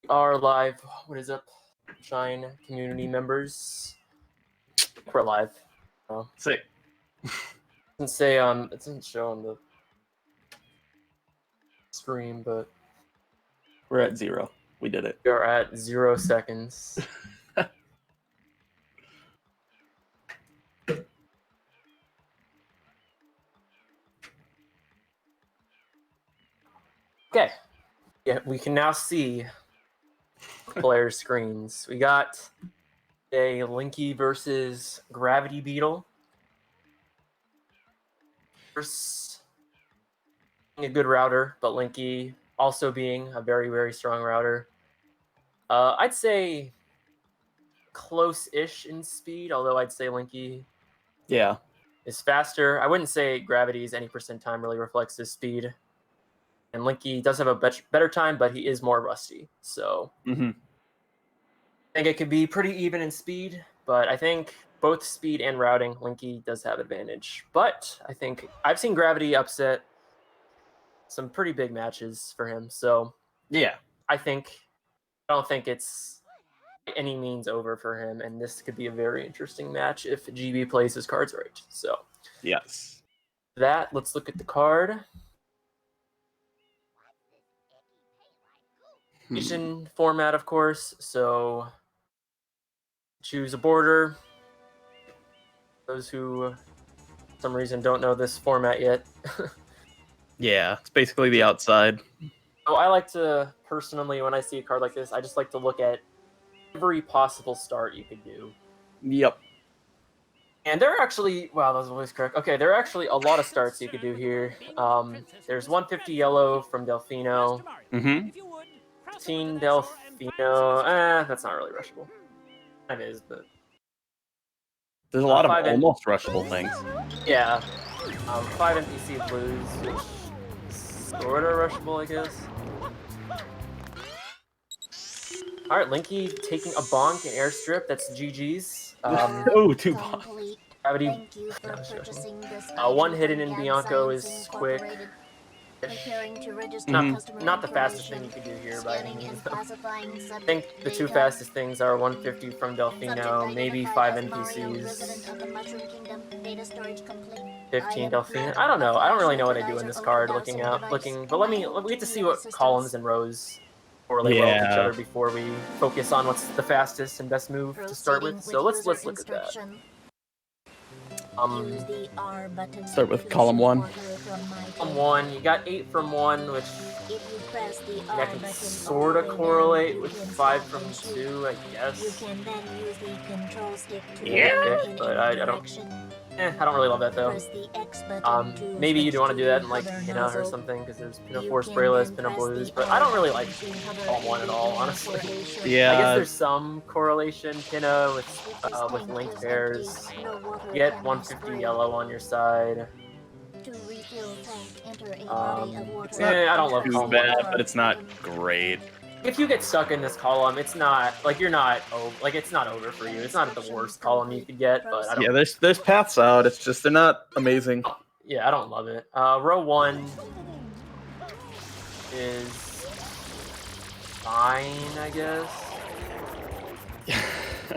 Are live. What is up, Shine community members? We're live. Oh, sick. It doesn't say it doesn't show on the screen, but we're at 0. We did it. We are at 0 seconds. Okay. Yeah, we can now see player screens. We got a Linky versus GravityBeatle. First, a good router, but Linky also being a very, very strong router. I'd say close-ish in speed, although I'd say Linky is faster. I wouldn't say Gravity's any percent time really reflects his speed. And Linky does have a better time, but he is more rusty. So I think it could be pretty even in speed, but I think both speed and routing, Linky does have advantage. But I think I've seen Gravity upset some pretty big matches for him. So yeah, I don't think it's by any means over for him, and this could be a very interesting match if GB plays his cards right. So yes. Let's look at the card. Format, of course, so choose a border. Those who for some reason don't know this format yet. Yeah, it's basically the outside. So I like to, personally, when I see a card like this, I just like to look at every possible start you could do. Yep. And there are actually, wow, that was always correct. Okay, there are actually a lot of starts you could do here. There's 150 yellow from Delfino. 15 Delfino. That's not really rushable. It is, but there's a lot of almost rushable things. Yeah. 5 NPC blues, which is sort of rushable, I guess. Alright, Linky taking a bonk and airstrip. That's GG's. Oh, 2 bonks. Gravity. One hidden in Bianco is quick. Not the fastest thing you could do here by any means. I think the 2 fastest things are 150 from Delfino, maybe 5 NPCs. 15 Delfino. I don't know. I don't really know what I do in this card. But we get to see what columns and rows correlate well with each other before we focus on what's the fastest and best move to start with. So let's look at that. Start with column 1. Column 1, you got 8 from 1, which that can sort of correlate with 5 from 2, I guess. Yeah, but I don't really love that though. Maybe you do want to do that in like Pinna or something, because there's Pinna 4 sprayless, Pinna blues, but I don't really like column 1 at all, honestly. Yeah. I guess there's some correlation. Pinna with linked pairs. You get 150 yellow on your side. I don't love column 1. But it's not great. If you get stuck in this column, it's not like it's not over for you. It's not the worst column you could get, but I don't. Yeah, there's paths out. It's just they're not amazing. Yeah, I don't love it. Row 1 is fine, I guess.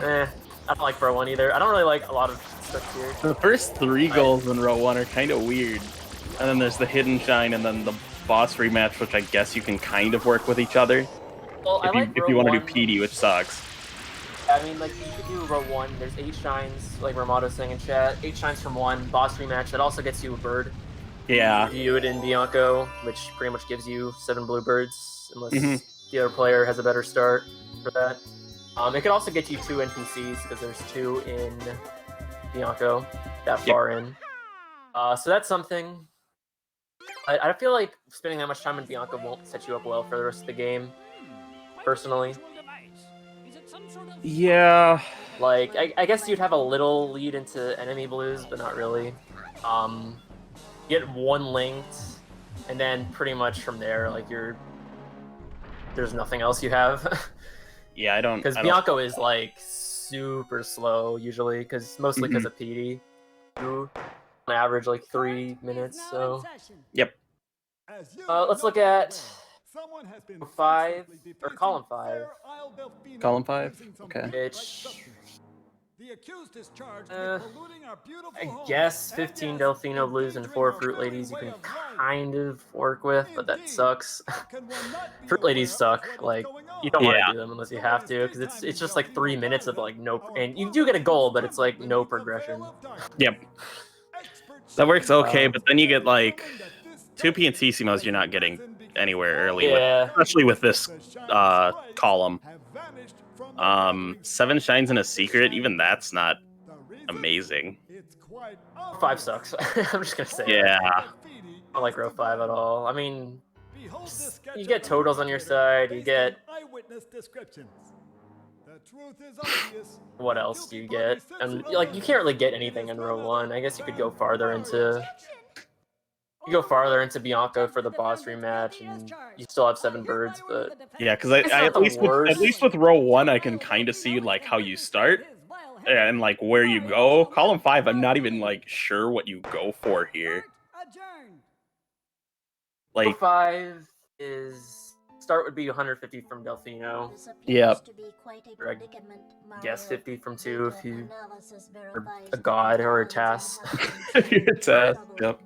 I don't like row 1 either. I don't really like a lot of stuff here. The first 3 goals in row 1 are kind of weird, and then there's the hidden shine, and then the boss rematch, which I guess you can kind of work with each other. Well, if you want to do PD, which sucks. I mean, like, you could do row 1. There's 8 shines, like Ramato's saying in chat. 8 shines from 1. Boss rematch. That also gets you a bird. Yeah. You do it in Bianco, which pretty much gives you 7 blue birds, unless the other player has a better start for that. It could also get you 2 NPCs, because there's 2 in Bianco that far in. So that's something. I feel like spending that much time in Bianco won't set you up well for the rest of the game. Personally. Yeah. Like, I guess you'd have a little lead into enemy blues, but not really. Get 1 linked, and then pretty much from there, like, there's nothing else you have. Yeah, I don't... Because Bianco is, like, super slow, usually, mostly because of PD. On average, like, 3 minutes, so... Yep. Let's look at 5 or column 5. Column 5. Okay. Which I guess 15 Delfino Blues and 4 Fruit Ladies you can kind of work with, but that sucks. Fruit Ladies suck. Like, you don't want to do them unless you have to, because it's just like 3 minutes of like no, and you do get a goal, but it's like no progression. Yep. That works okay, but then you get like 2 Piantissimos you're not getting anywhere early with, especially with this column. 7 Shines and a Secret, even that's not amazing. 5 sucks. I'm just gonna say yeah. I don't like row 5 at all. I mean, you get totals on your side, you get... What else do you get? And like, you can't really get anything in row 1. I guess you could go farther into... You go farther into Bianco for the boss rematch, and you still have 7 birds, but... Yeah, because at least with row 1, I can kind of see like how you start and like where you go. Column 5, I'm not even like sure what you go for here. Like, row 5 is... Start would be 150 from Delfino. Yep. Or I guess 50 from 2 if you are a god or a Tass. You're a Tass, yep.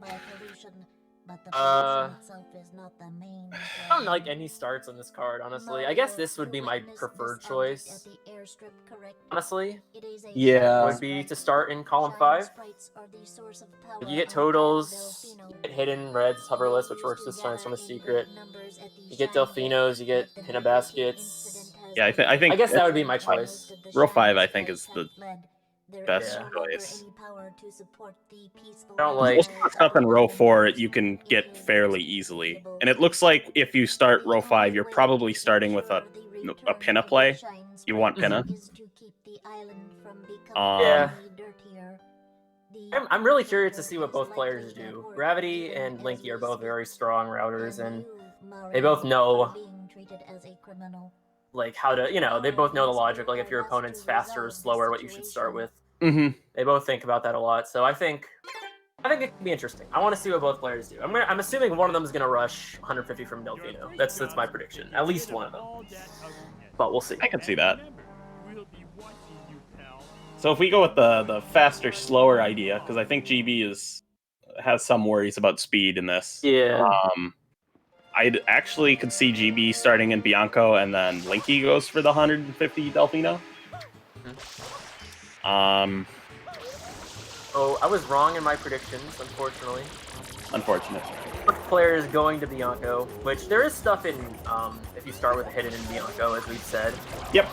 I don't like any starts on this card, honestly. I guess this would be my preferred choice. Honestly, yeah, would be to start in column 5. You get totals, you get hidden reds, hoverless, which works with Shines from a Secret. You get Delfinos, you get Pinna Baskets. Yeah, I guess that would be my choice. Row 5, I think, is the best choice. I don't like... Most of the stuff in row 4 you can get fairly easily. And it looks like if you start row 5, you're probably starting with a Pinna play. You want Pinna. Yeah. I'm really curious to see what both players do. Gravity and Linky are both very strong routers, and they both know like how to, they both know the logic, like if your opponent's faster or slower, what you should start with. They both think about that a lot, so I think it could be interesting. I want to see what both players do. I'm assuming one of them is going to rush 150 from Delfino. That's my prediction. At least one of them. But we'll see. I can see that. So if we go with the faster, slower idea, because I think GB has some worries about speed in this. Yeah. I actually could see GB starting in Bianco, and then Linky goes for the 150 Delfino. Oh, I was wrong in my predictions, unfortunately. Unfortunate. First player is going to Bianco, which there is stuff in, if you start with a hidden in Bianco, as we've said. Yep.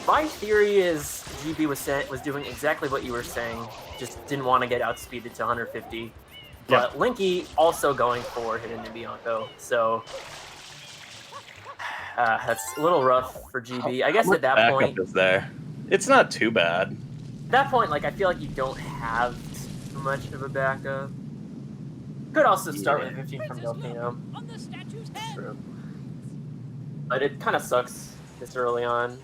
My theory is GB was doing exactly what you were saying, just didn't want to get outspeeded to 150. But Linky also going for hidden in Bianco, so that's a little rough for GB. I guess at that point, is there? It's not too bad. At that point, like, I feel like you don't have too much of a backup. Could also start with 15 from Delfino. True. But it kind of sucks this early on.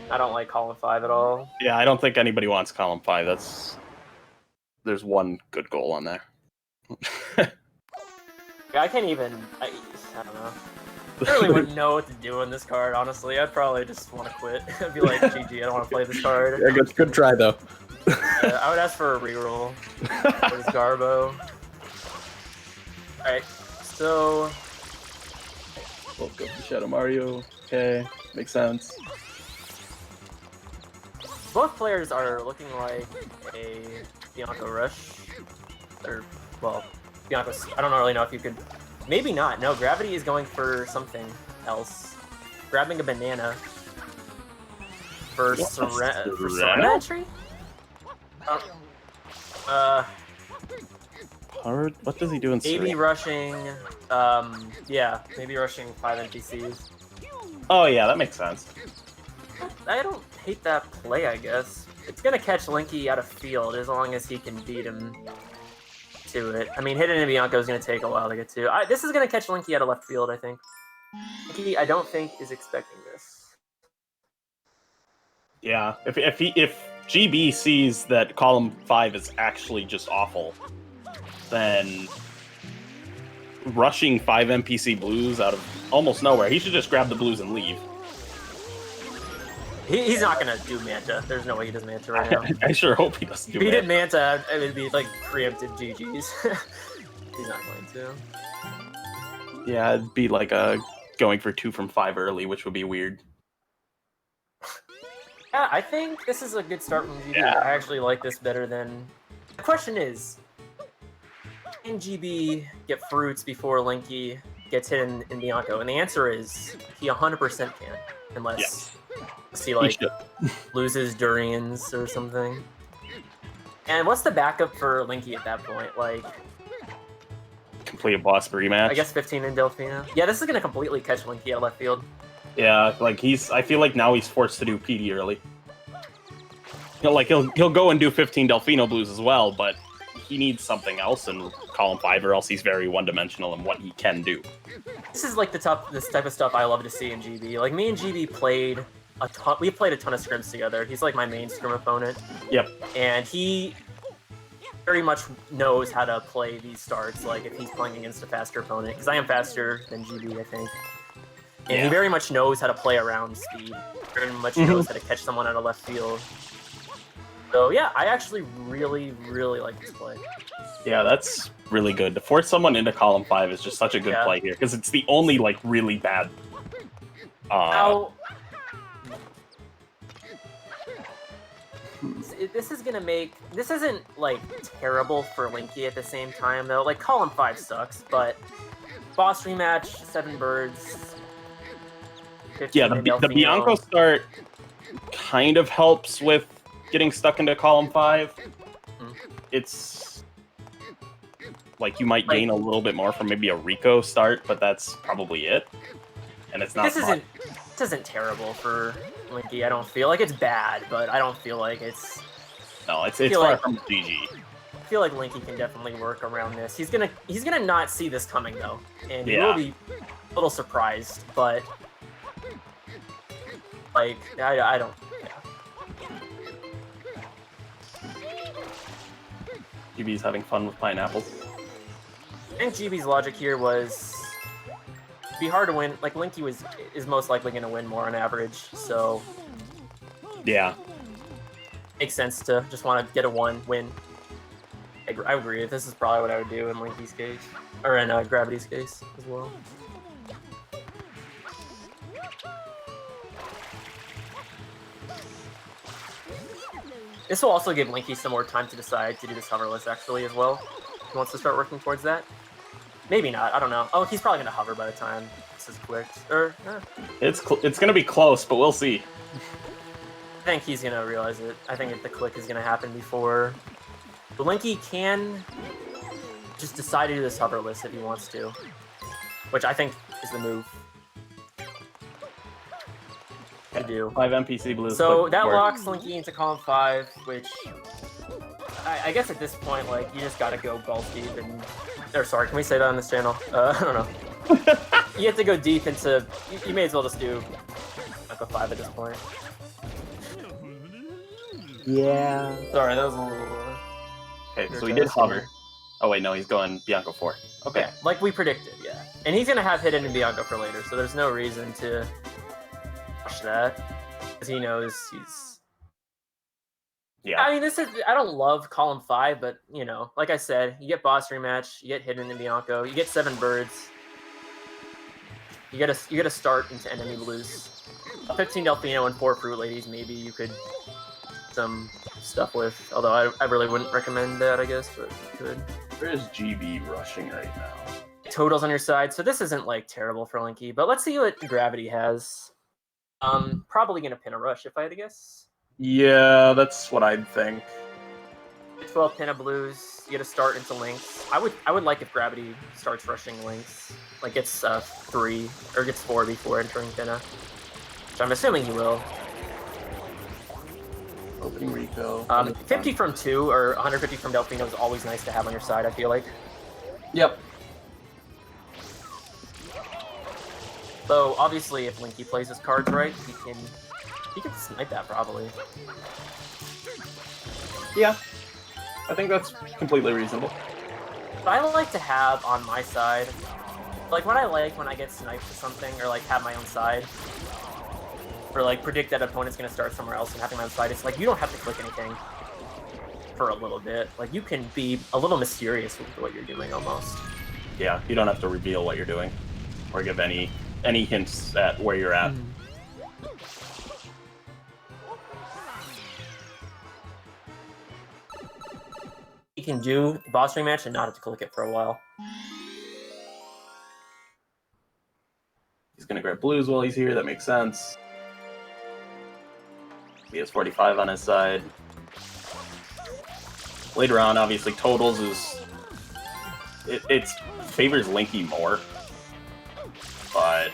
I don't like column 5 at all. Yeah, I don't think anybody wants column 5. There's one good goal on there. I can't even... I don't know. I really wouldn't know what to do in this card, honestly. I'd probably just want to quit. I'd be like, GG, I don't want to play this card. Yeah, good try, though. I would ask for a reroll. There's Garbo. Alright, so... We'll go to Shadow Mario. Okay, makes sense. Both players are looking like a Bianco rush. Or, well, Bianco... I don't really know if you could... Maybe not. No, Gravity is going for something else. Grabbing a banana for Serenity? What does he do in Maybe rushing, yeah, maybe rushing 5 NPCs. Oh yeah, that makes sense. I don't hate that play, I guess. It's gonna catch Linky out of field as long as he can beat him to it. I mean, hidden in Bianco is gonna take a while to get to. This is gonna catch Linky out of left field, I think. Linky, I don't think, is expecting this. Yeah, if GB sees that column 5 is actually just awful, then rushing 5 NPC blues out of almost nowhere. He should just grab the blues and leave. He's not gonna do Manta. There's no way he does Manta right now. I sure hope he doesn't do If he Manta. did Manta, it would be like preemptive GG's. He's not going to. Yeah, it'd be like going for 2 from 5 early, which would be weird. Yeah, I think this is a good start from GB. Yeah. I actually like this better than... The question is, can GB get fruits before Linky gets hit in Bianco? And the answer is, he 100% can. Unless he, like, loses Durians or something. And what's the backup for Linky at that point? Like... Complete a boss rematch. I guess 15 in Delphina. Yeah, this is going to completely catch Linky out of left field. Yeah, like I feel like now he's forced to do PD early. He'll go and do 15 Delfino blues as well, but he needs something else in column 5, or else he's very one-dimensional in what he can do. This is like this type of stuff I love to see in GB. Like, me and GB played a ton. We played a ton of scrims together. He's like my main scrim opponent. Yep. And he very much knows how to play these starts. Like, if he's playing against a faster opponent, because I am faster than GB, I think. And he very much knows how to play around speed. Very much knows how to catch someone out of left field. So yeah, I actually really, really like this play. Yeah, that's really good. To force someone into column 5 is just such a good play here, because it's the only, like, really bad... This is gonna make... This isn't, like, terrible for Linky at the same time, though. Like, column 5 sucks, but... Boss rematch, 7 birds... Yeah, the Bianco start kind of helps with getting stuck into column 5. It's like you might gain a little bit more from maybe a Rico start, but that's probably it. And it's not. This isn't terrible for Linky. I don't feel like it's bad, but I don't feel like it's. No, it's far from GG. I feel like Linky can definitely work around this. He's gonna not see this coming though, and he will be a little surprised, but. Like, I don't... GB's having fun with pineapples. I think GB's logic here was... It'd be hard to win. Like, Linky is most likely going to win more on average, so... Yeah. Makes sense to just want to get a 1 win. I agree. This is probably what I would do in Linky's case. Or in Gravity's case as well. This will also give Linky some more time to decide to do this hoverless, actually, as well. He wants to start working towards that. Maybe not. I don't know. Oh, he's probably going to hover by the time this is clicked. Or, It's going to be close, but we'll see. I think he's going to realize it. I think the click is going to happen before. But Linky can just decide to do this hoverless if he wants to. Which I think is the move. I do. 5 NPC blues. So that locks Linky into column 5, which I guess at this point, like, you just gotta go balls deep and... Or sorry, can we say that on this channel? I don't know. You have to go deep into... You may as well just do Bianco 5 at this point. Yeah. Sorry, that was a little... Okay, so he did hover. Oh wait, no, he's going Bianco 4. Okay. Yeah, like we predicted, yeah. And he's gonna have hidden in Bianco for later, so there's no reason to... that because he knows he's I mean, I don't love column 5, but you know, like I said, you get boss rematch, you get hidden in Bianco, you get 7 birds, you get a start into enemy blues, 15 Delfino and 4 fruit ladies. Maybe you could some stuff with, although I really wouldn't recommend that, I guess, but you could. Where is GB rushing right now? Total's on your side, so this isn't like terrible for Linky, but let's see what Gravity has. Probably gonna pin a rush if I had to guess. Yeah, that's what I'd think. 12 pin a blues, you get a start into links. I would like if Gravity starts rushing links, like gets 3 or gets 4 before entering pinna, which I'm assuming he will. Opening Rico. 50 from 2 or 150 from Delfino is always nice to have on your side, I feel like. Yep. Though obviously, if Linky plays his cards right, he can snipe that probably. Yeah, I think that's completely reasonable. But I like to have on my side, like what I like when I get sniped to something, or like have my own side, or like predict that opponent's gonna start somewhere else and having my own side. It's like you don't have to click anything for a little bit. Like you can be a little mysterious with what you're doing almost. Yeah, you don't have to reveal what you're doing, or give any hints at where you're at. You can do the boss rematch and not have to click it for a while. He's gonna grab blues while he's here. That makes sense. He has 45 on his side. Later on, obviously, totals is it favors Linky more, but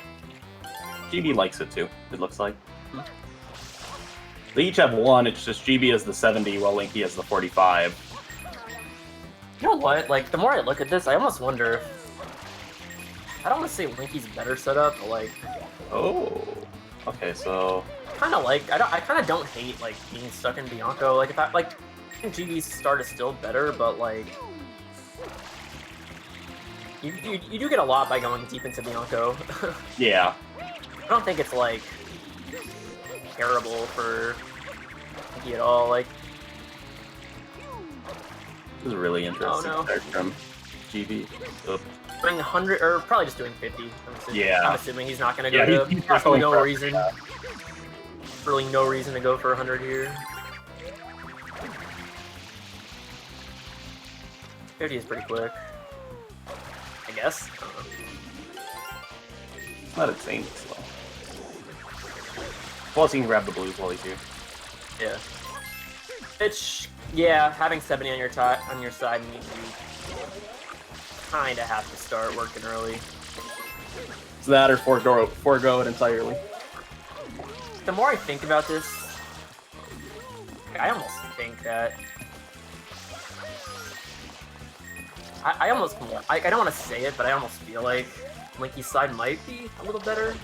GB likes it too. It looks like they each have 1. It's just GB has the 70 while Linky has the 45. You know what? Like the more I look at this, I almost wonder if I don't want to say Linky's better set up, but like Oh, okay, so kind of like I kind of don't hate like being stuck in Bianco. Like if I like I think GB's start is still better, but like you do get a lot by going deep into Bianco. yeah. I don't think it's like terrible for Linky at all. Like this is a really interesting start from GB. Oops. Doing 100 or probably just doing 50. I'm assuming he's not going to go to. There's really no reason. Really, no reason to go for 100 here. 50 is pretty quick, I guess. Not insanely slow. Plus, he can grab the blues while he's here. Yeah. Yeah, having 70 on your side means you kind of have to start working early. It's that or forego it entirely. The more I think about this, I almost think that I don't want to say it, but I almost feel like Linky's side might be a little better.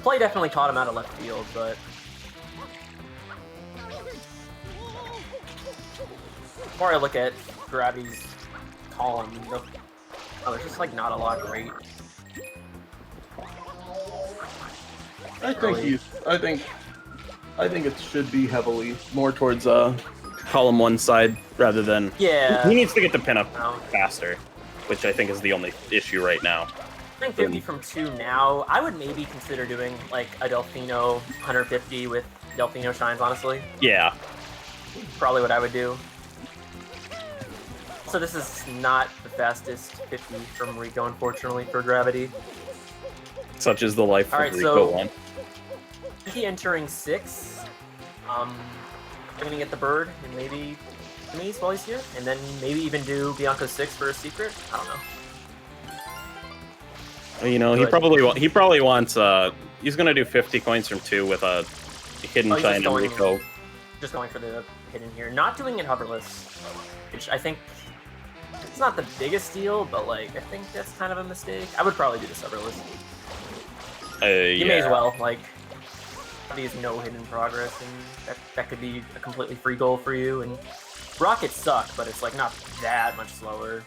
Play definitely taught him out of left field, but the more I look at Gravity's column, there's just like not a lot great. I think it should be heavily more towards column 1 side rather than he needs to get the pinup faster, which I think is the only issue right now. I think 50 from 2 now. I would maybe consider doing like a Delfino 150 with Delfino shines, honestly. Yeah. Probably what I would do. So this is not the fastest 50 from Rico, unfortunately, for Gravity. Such is the life of Rico one. He entering 6. I'm gonna get the bird and maybe Minis while he's here, and then maybe even do Bianco 6 for a secret. I don't know. You know, he probably wants he's gonna do 50 coins from 2 with a hidden shine and Rico. Just going for the hidden here, not doing it hoverless, which I think it's not the biggest deal, but like I think that's kind of a mistake. I would probably do this hoverless. You may as well, like, there's no hidden progress, and that could be a completely free goal for you, and rockets suck, but it's, like, not that much slower.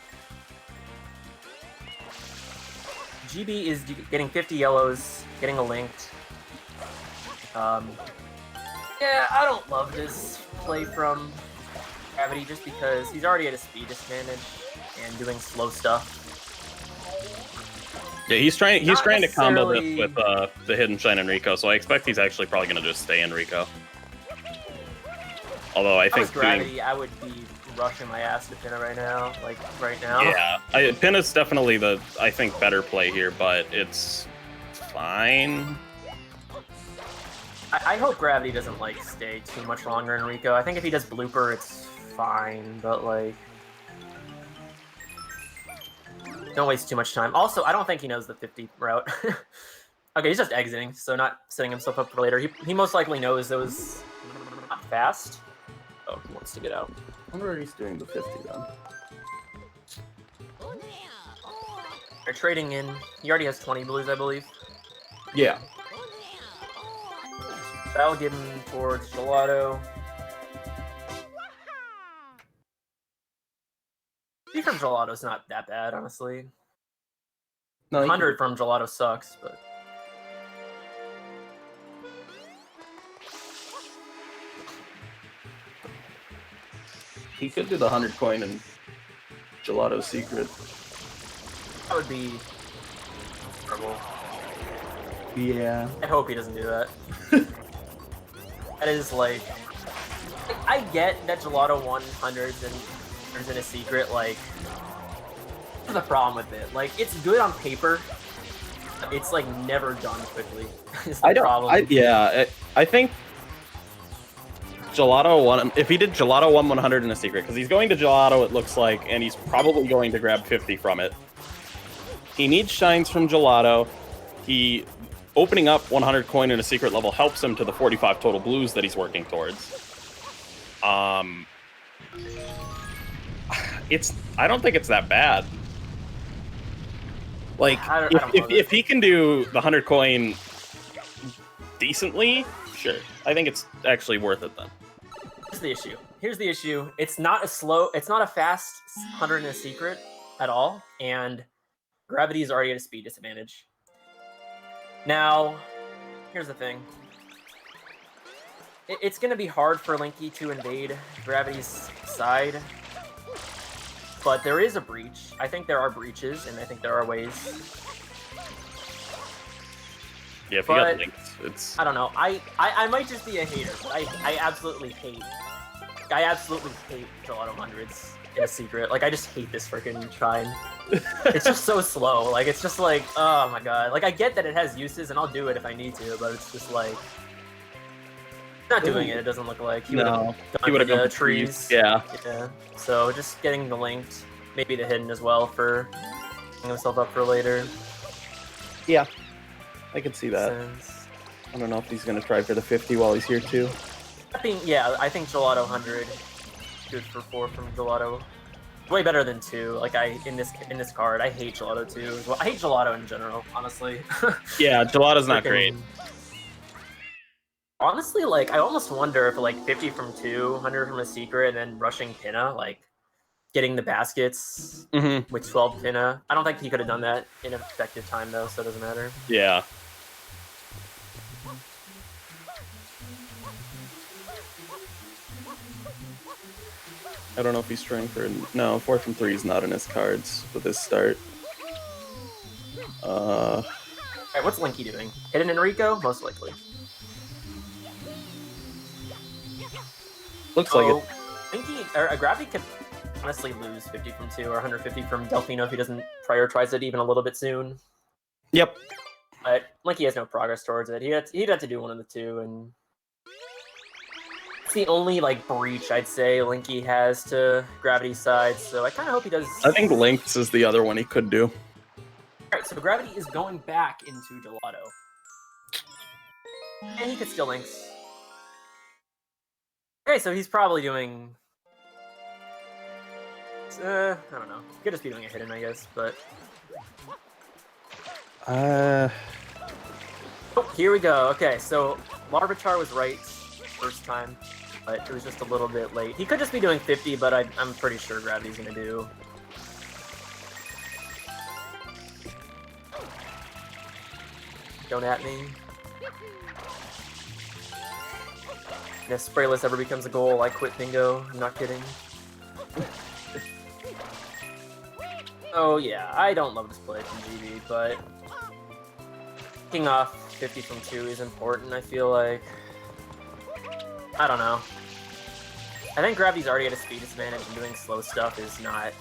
GB is getting 50 yellows, getting a linked. Yeah, I don't love this play from Gravity, just because he's already at a speed disadvantage, and doing slow stuff. Yeah, he's trying to combo this with the hidden shine and Rico, so I expect he's actually probably going to just stay in Rico. Although I think Gravity, I would be rushing my ass to Pinna right now, Yeah, Pinna's definitely the, I think, better play here, but it's fine. I hope Gravity doesn't, like, stay too much longer in Rico. I think if he does blooper, it's fine, but, like, don't waste too much time. Also, I don't think he knows the 50 route. Okay, he's just exiting, so not setting himself up for later. He most likely knows those not fast. Oh, he wants to get out. I wonder if he's doing the 50 then. They're trading in. He already has 20 blues, I believe. Yeah. That'll give him towards Gelato. 50 from Gelato's not that bad, honestly. No, 100 from Gelato sucks, but... He could do the 100 coin and Gelato's secret. That would be terrible. Yeah. I hope he doesn't do that. That is like... I get that Gelato won hundreds and turns in a secret, like... What's the problem with it? Like, it's good on paper. It's, like, never done quickly. Is the problem. I think... Gelato won. If he did Gelato won 100 in a secret, because he's going to Gelato, it looks like, and he's probably going to grab 50 from it. He needs shines from Gelato. He opening up 100 coin in a secret level helps him to the 45 total blues that he's working towards. I don't think it's that bad. Like, if he can do the 100 coin decently, sure. I think it's actually worth it then. Here's the issue. It's not a fast 100 in a secret at all, and Gravity is already at a speed disadvantage. Now, here's the thing. It's going to be hard for Linky to invade Gravity's side, but there is a breach. I think there are breaches, and I think there are ways. Yeah, if you got links, it's... I don't know. I might just be a hater, but I absolutely hate Gelato hundreds in a secret. Like, I just hate this freaking shrine. It's just so slow. Like, it's just like, oh my god. Like, I get that it has uses, and I'll do it if I need to, but it's just like... Not doing it doesn't look like. He would have gone the trees. Yeah. So, just getting the linked, maybe the hidden as well for setting himself up for later. Yeah. I can see that. I don't know if he's going to try for the 50 while he's here, too. I think Gelato 100 good for 4 from Gelato. Way better than 2. Like, in this card, I hate Gelato 2. Well, I hate Gelato in general, honestly. Yeah, Gelato's not great. Honestly, like, I almost wonder if, like, 50 from 2, 100 from a secret, and then rushing Pinna, like, getting the baskets with 12 Pinna. I don't think he could have done that in effective time, though, so it doesn't matter. Yeah. I don't know if he's trying for... No, 4 from 3 is not in his cards with this start. Alright, what's Linky doing? Hidden Enrico? Most likely. Looks like it. Linky, or Gravity could honestly lose 50 from 2 or 150 from Delfino if he doesn't prioritize it even a little bit soon. Yep. But Linky has no progress towards it. He'd have to do one of the two, and it's the only, like, breach I'd say Linky has to Gravity's side, so I kind of hope he does... I think Lynx is the other one he could do. Alright, so Gravity is going back into Gelato. And he could still Lynx. Okay, so he's probably doing... I don't know. He could just be doing a hidden, I guess, but... Oh, here we go. Okay, so Larvitar was right first time, but it was just a little bit late. He could just be doing 50, but I'm pretty sure Gravity's gonna do... Don't at me. And if Sprayless ever becomes a goal, I quit bingo. I'm not kidding. Oh yeah, I don't love this play from GB, but kicking off 50 from 2 is important, I feel like. I don't know. I think Gravity's already at a speed disadvantage, and doing slow stuff is not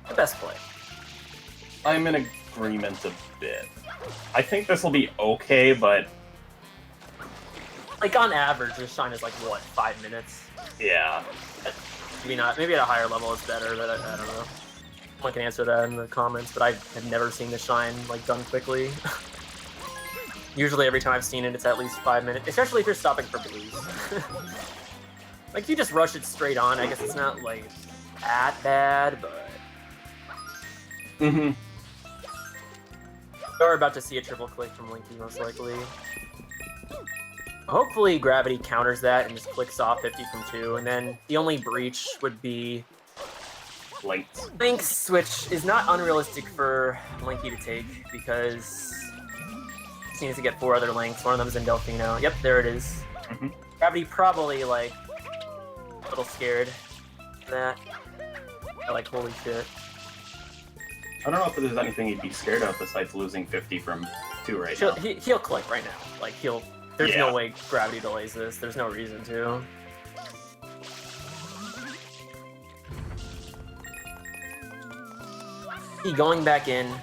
the best play. I'm in agreement a bit. I think this will be okay, but... Like, on average, this shine is like, what, 5 minutes? Yeah. Maybe not. Maybe at a higher level it's better, but I don't know. Someone can answer that in the comments, but I have never seen the shine, like, done quickly. Usually every time I've seen it, it's at least 5 minutes, especially if you're stopping for blues. Like, if you just rush it straight on, I guess it's not, like, that bad, but... We're about to see a triple click from Linky, most likely. Hopefully Gravity counters that and just clicks off 50 from 2, and then the only breach would be Links. Links, which is not unrealistic for Linky to take, because he needs to get 4 other links. One of them is in Delfino. Yep, there it is. Gravity probably, like, a little scared of that. Like, holy shit. I don't know if there's anything he'd be scared of besides losing 50 from 2 right now. He'll click right now. Like, there's no way Gravity delays this. There's no reason to. He going back in.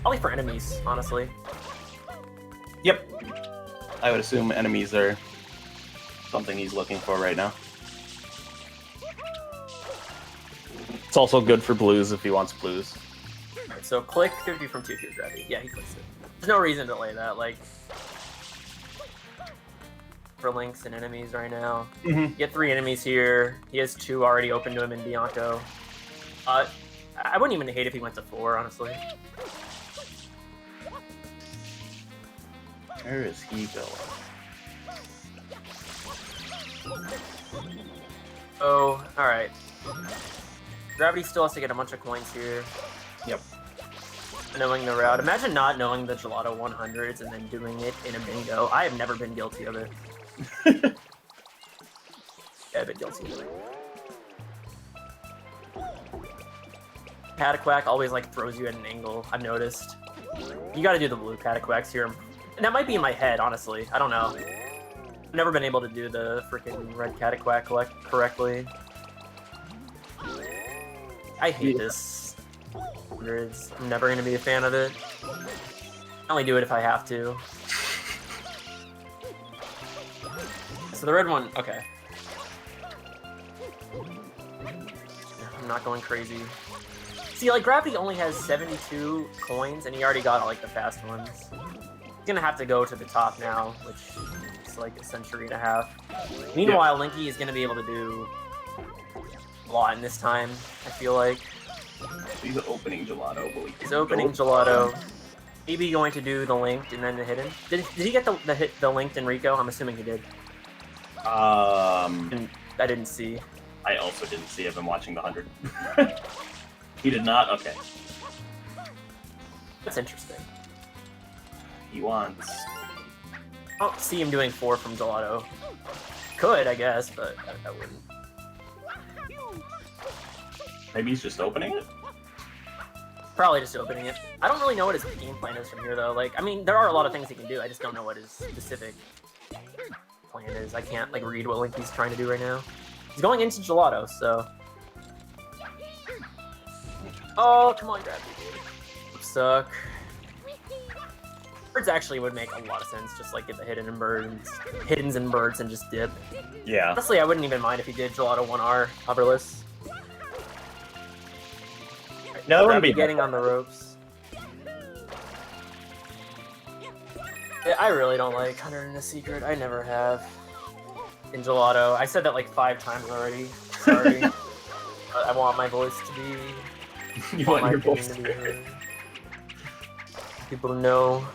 Probably for enemies, honestly. Yep. I would assume enemies are something he's looking for right now. It's also good for blues if he wants blues. Alright, so click 50 from 2 to Gravity. Yeah, he clicks it. There's no reason to delay that, like, for links and enemies right now. Get 3 enemies here. He has 2 already open to him in Bianco. I wouldn't even hate if he went to 4, honestly. Where is he going? Oh, alright. Gravity still has to get a bunch of coins here. Yep. Knowing the route. Imagine not knowing the Gelato 100s and then doing it in a bingo. I have never been guilty of it. Yeah, I've been guilty of it. Cataquack always like throws you at an angle, I've noticed. You gotta do the blue Cataquacks here. And that might be in my head, honestly. I don't know. I've never been able to do the freaking red Cataquack correctly. I hate this. I'm never gonna be a fan of it. I only do it if I have to. So the red one, okay. I'm not going crazy. See, like, Gravity only has 72 coins, and he already got, like, the fast ones. He's gonna have to go to the top now, which is, like, a century and a half. Meanwhile, Linky is gonna be able to do a lot in this time, I feel like. He's opening Gelato, believe He's opening Gelato. Maybe going to do the linked and then the hidden. Did he get the linked in Rico? I'm assuming he did. I didn't see. I also didn't see. I've been watching the 100. He did not? Okay. That's interesting. He wants... I don't see him doing 4 from Gelato. Could, I guess, but I wouldn't. Maybe he's just opening it? Probably just opening it. I don't really know what his game plan is from here, though. Like, I mean, there are a lot of things he can do. I just don't know what his specific plan is. I can't, like, read what Linky's trying to do right now. He's going into Gelato, so... Oh, come on, Gravity. Suck. Birds actually would make a lot of sense. Just like get the hiddens and birds and just dip. Yeah. Honestly, I wouldn't even mind if he did Gelato 1R hoverless. No, that wouldn't be getting on the ropes. Yeah, I really don't like 100 in a secret. I never have. In Gelato. I said that like 5 times already. Sorry. But I want my voice to be... You want your voice to be heard. People to know.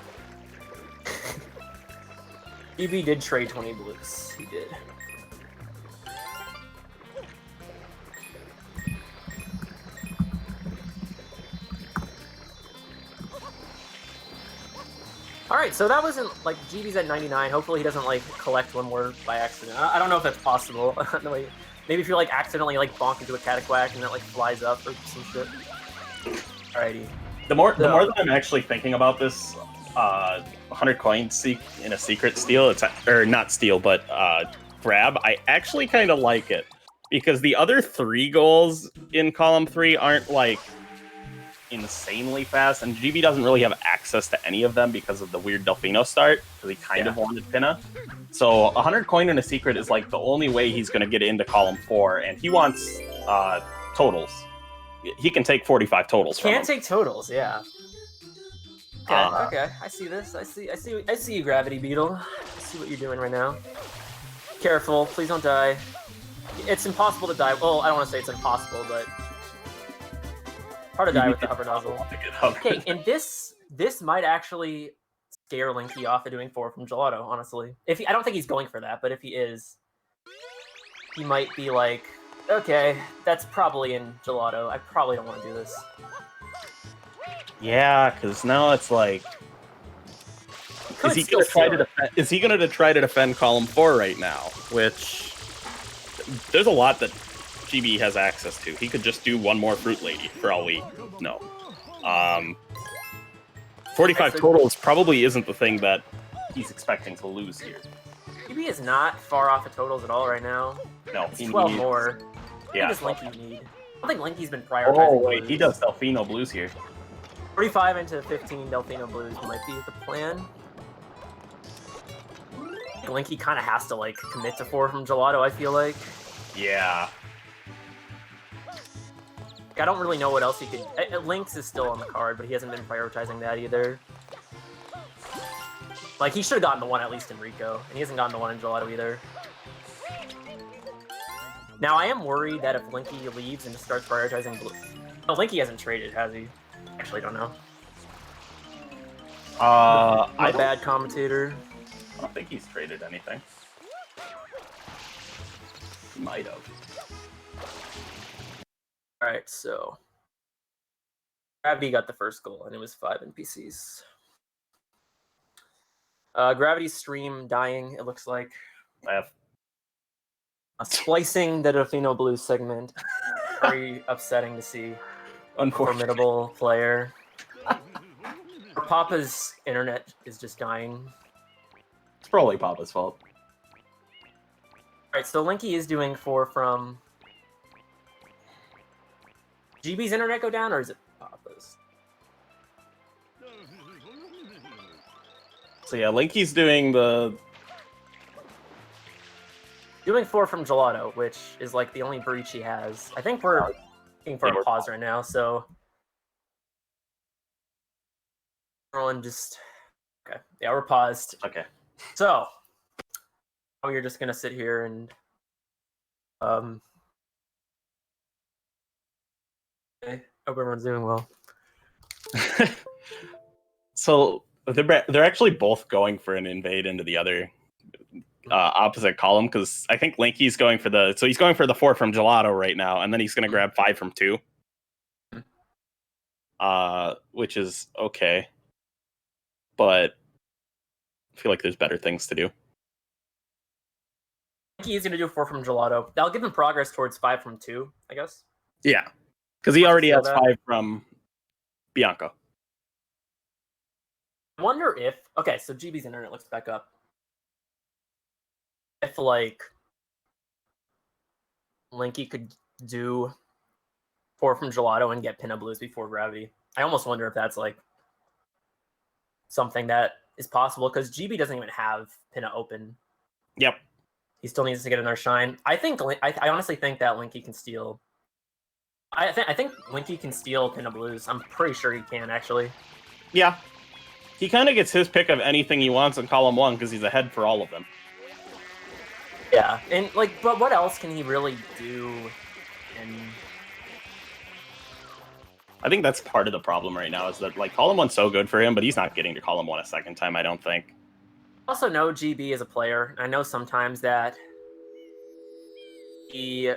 EB did trade 20 blues. He did. Alright, so that wasn't, like, GB's at 99. Hopefully he doesn't, like, collect one more by accident. I don't know if that's possible. Maybe if you, like, accidentally, like, bonk into a Cataquack and it, like, flies up or some shit. Alrighty. The more that I'm actually thinking about this 100 coins in a secret steal, or not steal, but grab, I actually kind of like it. Because the other 3 goals in column 3 aren't, like, insanely fast, and GB doesn't really have access to any of them because of the weird Delfino start, because he kind of wanted Pinna. So 100 coin in a secret is like the only way he's going to get into column 4, and he wants totals. He can take 45 totals from him. Take totals, yeah. Okay, okay, I see this. I see you, GravityBeatle. I see what you're doing right now. Careful, please don't die. It's impossible to die. Well, I don't want to say it's impossible, but hard to die with the hover nozzle. Okay, and this might actually scare Linky off of doing 4 from Gelato, honestly. I don't think he's going for that, but if he is, he might be like, Okay, that's probably in Gelato. I probably don't want to do this. Yeah, because now it's like, is he going to try to defend column 4 right now? Which there's a lot that GB has access to. He could just do one more Fruit Lady for all we know. 45 totals probably isn't the thing that he's expecting to lose here. GB is not far off of totals at all right now. No, it's 12 more. Yeah. What does Linky need? I don't think Linky's been prioritizing. Oh wait, he does Delfino Blues here. 45 into 15 Delfino Blues might be the plan. Linky kind of has to like commit to 4 from Gelato, I feel like. Yeah. I don't really know what else he could... Lynx is still on the card, but he hasn't been prioritizing that either. Like, he should have gotten the 1 at least in Rico, and he hasn't gotten the 1 in Gelato either. Now, I am worried that if Linky leaves and starts prioritizing blue... Oh, Linky hasn't traded, has he? Actually, don't know. My bad commentator. I don't think he's traded anything. He might have. Alright, so... Gravity got the first goal, and it was 5 NPCs. Gravity's stream dying, it looks like. I have... Splicing the Delfino Blues segment. Very upsetting to see. Formidable player. Papa's internet is just dying. It's probably Papa's fault. Alright, so Linky is doing 4 from... GB's internet go down, or is it Papa's? So yeah, Linky's doing the... Doing 4 from Gelato, which is like the only breach he has. I think we're looking for a pause right now, so... Everyone just... Okay, yeah, we're paused. Okay. So, we're just gonna sit here and... Okay, hope everyone's doing well. So, they're actually both going for an invade into the other opposite column, because I think Linky's going for the... So he's going for the 4 from Gelato right now, and then he's going to grab 5 from 2. Which is okay. But I feel like there's better things to do. He's going to do 4 from Gelato. That'll give him progress towards 5 from 2, I guess. Yeah, because he already has 5 from Bianco. I wonder if... Okay, so GB's internet looks back up. If, like, Linky could do 4 from Gelato and get Pinna Blues before Gravity. I almost wonder if that's, like, something that is possible, because GB doesn't even have Pinna open. Yep. He still needs to get another shine. I honestly think that Linky can steal... I think Linky can steal Pinna Blues. I'm pretty sure he can, actually. Yeah. He kind of gets his pick of anything he wants in column 1, because he's ahead for all of them. Yeah, and, like, but what else can he really do? And I think that's part of the problem right now, is that, like, column 1's so good for him, but he's not getting to column 1 a second time, I don't think. I also know GB as a player. I know sometimes that he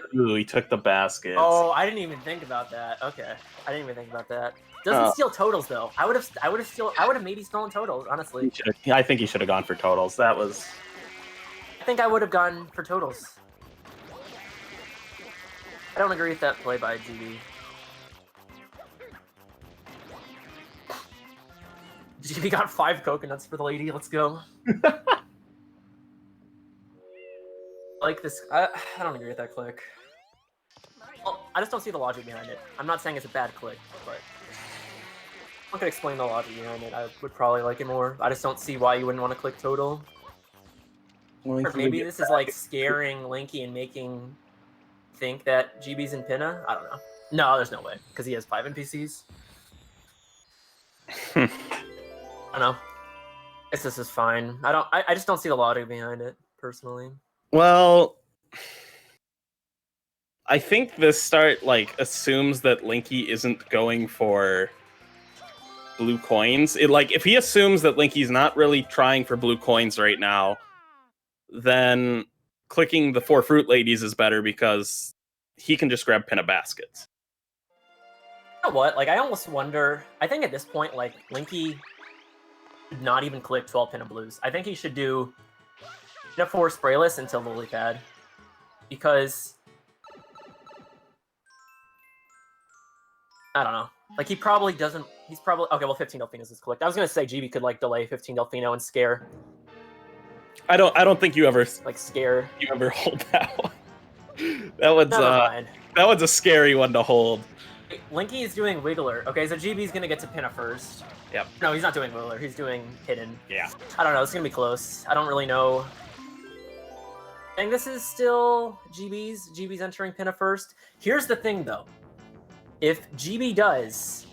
took the basket. Oh, I didn't even think about that. Okay, I didn't even think about that. Doesn't steal totals though. I would have maybe stolen totals, honestly. I think he should have gone for totals. That was... I think I would have gone for totals. I don't agree with that play by GB. GB got 5 coconuts for the lady. Let's go. Like this. I don't agree with that click. Well, I just don't see the logic behind it. I'm not saying it's a bad click, but I could explain the logic behind it. I would probably like it more. I just don't see why you wouldn't want to click total. Or maybe this is like scaring Linky and making think that GB's in Pinna? I don't know. No, there's no way, because he has 5 NPCs. I don't know. I guess this is fine. I just don't see the logic behind it, personally. Well, I think this start, like, assumes that Linky isn't going for blue coins. If he assumes that Linky's not really trying for blue coins right now, then clicking the 4 Fruit Ladies is better, because he can just grab Pinna baskets. You know what? Like, I almost wonder. I think at this point, like, Linky should not even click 12 Pinna blues. I think he should do Pinna 4 sprayless until Lily Pad, because I don't know. Like, he probably doesn't. He's probably okay. Well, 15 Delfino's is clicked. I was gonna say GB could like delay 15 Delfino and scare. I don't think you ever scare. You ever hold that one. That one's Never mind. That one's a scary one to hold. Linky is doing Wiggler. Okay, so GB's gonna get to Pinna first. Yep. No, he's not doing Wiggler. He's doing Hidden. Yeah. I don't know. It's gonna be close. I don't really know. I think this is still GB's. GB's entering Pinna first. Here's the thing, though. If GB does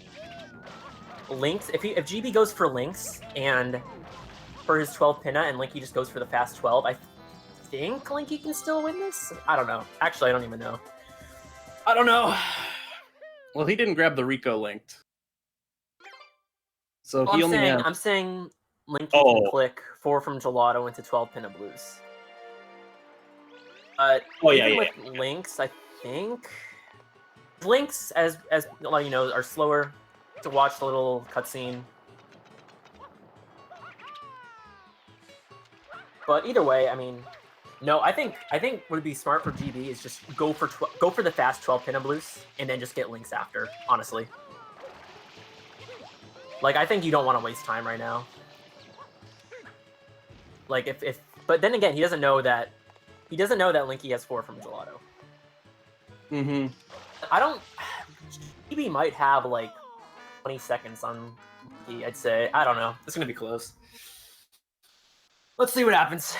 Lynx, if GB goes for Lynx and for his 12 Pinna, and Linky just goes for the fast 12, I think Linky can still win this? I don't know. Actually, I don't even know. I don't know. Well, he didn't grab the Rico linked. So well, he only had... I'm saying Linky can click 4 from Gelato into 12 Pinna blues. With Lynx, I think Lynx, as you know, are slower to watch the little cutscene. But either way, I mean, no, I think what would be smart for GB is just go for the fast 12 Pinna blues and then just get Lynx after. Honestly, like I think you don't want to waste time right now. Like but then again, he doesn't know that Linky has 4 from Gelato. Mm-hmm. GB might have like 20 seconds on Linky, I'd say. I don't know. It's gonna be close. Let's see what happens.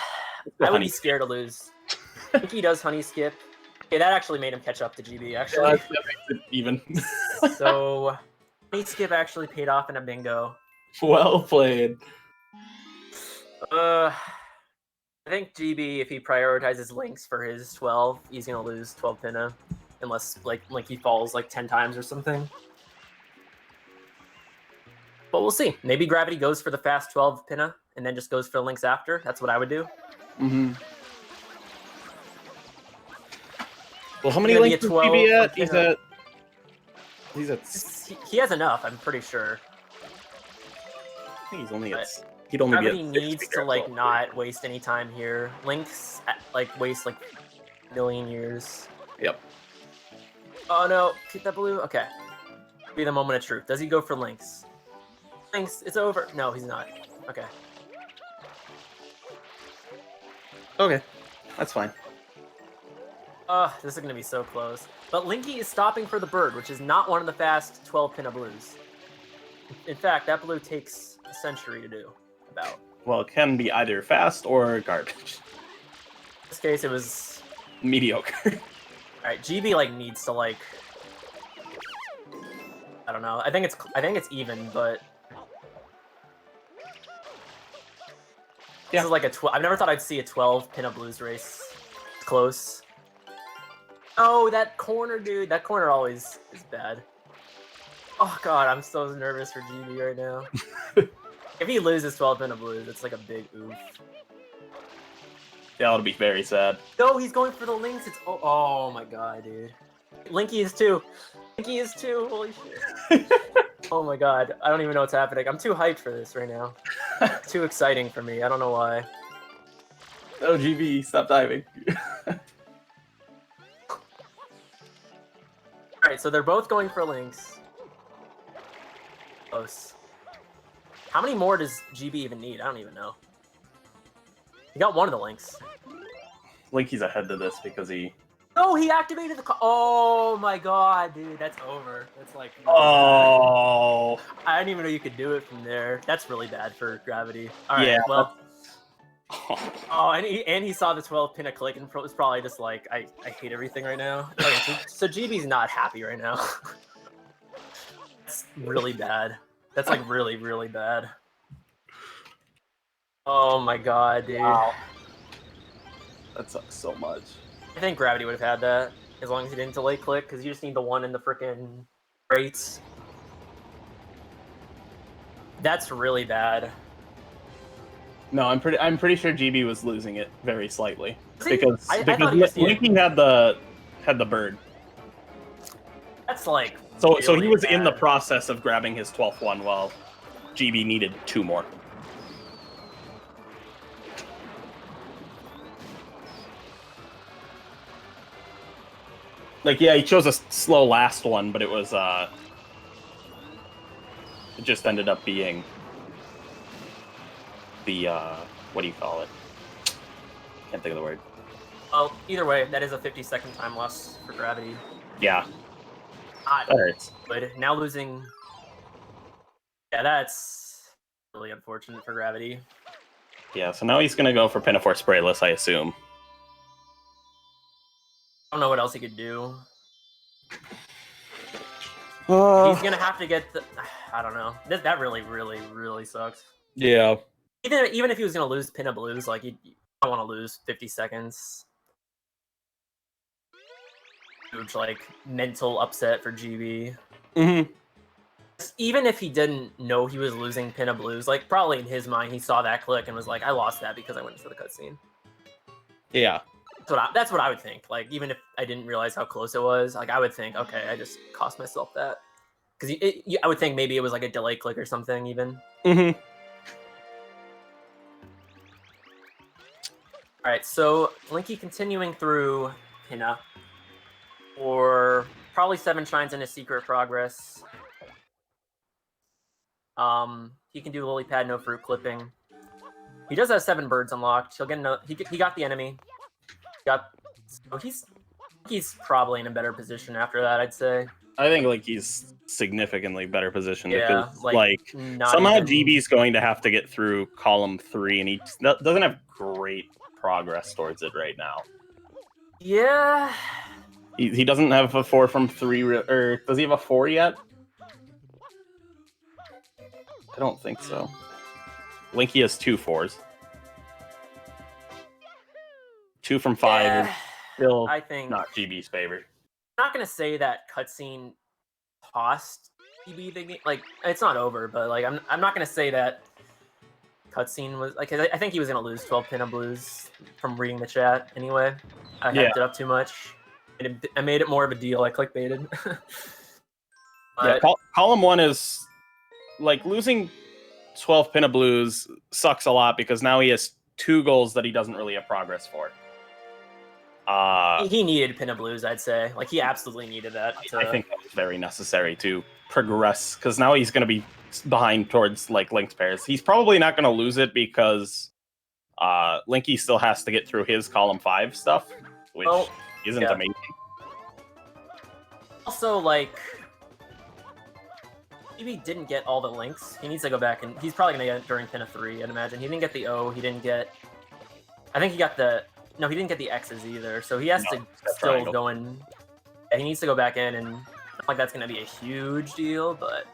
I would be scared to lose. Linky does honey skip. Okay, that actually made him catch up to GB, actually. Yeah, that makes it even. So, honey skip actually paid off in a bingo. Well played. I think GB, if he prioritizes Lynx for his 12, he's gonna lose 12 Pinna. Unless, like he falls like 10 times or something. But we'll see. Maybe Gravity goes for the fast 12 Pinna and then just goes for Lynx after. That's what I would do. Mm-hmm. Well, how many Lynx does GB at? He has enough, I'm pretty sure. I think he's only at... He'd only Gravity needs to like not waste any time here. Lynx like wastes like a million years. Yep. Oh no, keep that blue. Okay. Be the moment of truth. Does he go for Lynx? Lynx, it's over. No, he's not. Okay. Okay, that's fine. This is gonna be so close. But Linky is stopping for the bird, which is not one of the fast 12 Pinna blues. In fact, that blue takes a century to do. About. Well, it can be either fast or garbage. In this case, it was mediocre. Alright, GB like needs to like I don't know. I think it's even, but this is like a I've never thought I'd see a 12 Pinna blues race. It's close. Oh, that corner, dude. That corner always is bad. Oh god, I'm so nervous for GB right now. If he loses 12 Pinna blues, it's like a big oof. Yeah, it'll be very sad. No, he's going for the Lynx. It's oh my god, dude. Linky is 2. Linky is 2. Holy shit. Oh my god, I don't even know what's happening. I'm too hyped for this right now. It's too exciting for me. I don't know why. Oh, GB, stop diving. Alright, so they're both going for Lynx. Close. How many more does GB even need? I don't even know. He got one of the Lynx. Linky's ahead to this because he... No, he activated the... Oh my god, dude. That's over. That's like... Oh. I didn't even know you could do it from there. That's really bad for Gravity. Alright, yeah, well... Oh, and he saw the 12 Pinna click and was probably just like, I hate everything right now. Okay, so GB's not happy right now. It's really bad. That's like really, really bad. Oh my god, dude. Wow. That sucks so much. I think Gravity would have had that, as long as he didn't delay click, because you just need the one in the frickin' crates. That's really bad. No, I'm pretty sure GB was losing it very slightly. See, because Linky had the bird. That's like so really he was bad. in the process of grabbing his 12th one while GB needed 2 more. Like, yeah, he chose a slow last one, but it was it just ended up being the what do you call it? Can't think of the word. Well, either way, that is a 50-second time loss for Gravity. Yeah. Not That hurts. good. Now losing... Yeah, that's really unfortunate for Gravity. Yeah, so now he's going to go for Pinafore Sprayless, I assume. I don't know what else he could do. He's going to have to get the... I don't know. That really, really, really sucks. Yeah. Even if he was going to lose Pin Blues, like, you don't want to lose 50 seconds. Huge, like, mental upset for GB. Mm-hmm. Even if he didn't know he was losing Pin Blues, like, probably in his mind, he saw that click and was like, I lost that because I went into the cutscene. Yeah. That's what I would think. Like, even if I didn't realize how close it was, like, I would think, okay, I just cost myself that. Because I would think maybe it was like a delay click or something, even. Mm-hmm. Alright, so Linky continuing through Pinna for probably 7 shrines in his secret progress. He can do lily pad, no fruit clipping. He does have 7 birds unlocked. He'll get he got the enemy. So he's probably in a better position after that, I'd say. I think like he's significantly better positioned because like somehow somehow GB's going to have to get through column 3, and he doesn't have great progress towards it right now. Yeah. He doesn't have a 4 from 3, or does he have a 4 yet? I don't think so. Linky has 2 4s. 2 from 5 is still I think not GB's favorite. I'm not gonna say that cutscene cost GB the game. Like, it's not over, but like I'm not gonna say that cutscene was like. I think he was gonna lose 12 Pin Blues from reading the chat anyway. I hyped it up too much. I made it more of a deal. I clickbaited. Yeah, column 1 is like losing 12 Pin Blues sucks a lot because now he has 2 goals that he doesn't really have progress for. He needed Pin Blues, I'd say. Like, he absolutely needed that. I think that was very necessary to progress because now he's going to be behind towards like linked pairs. He's probably not going to lose it because Linky still has to get through his column 5 stuff, which isn't amazing. Also, like, if he didn't get all the links, he needs to go back and he's probably going to get it during Pin 3, I'd imagine. He didn't get the O, he didn't get... I think he got the... No, he didn't get the X's either, so he has to still go in... Yeah, he needs to go back in, and not like that's going to be a huge deal, but...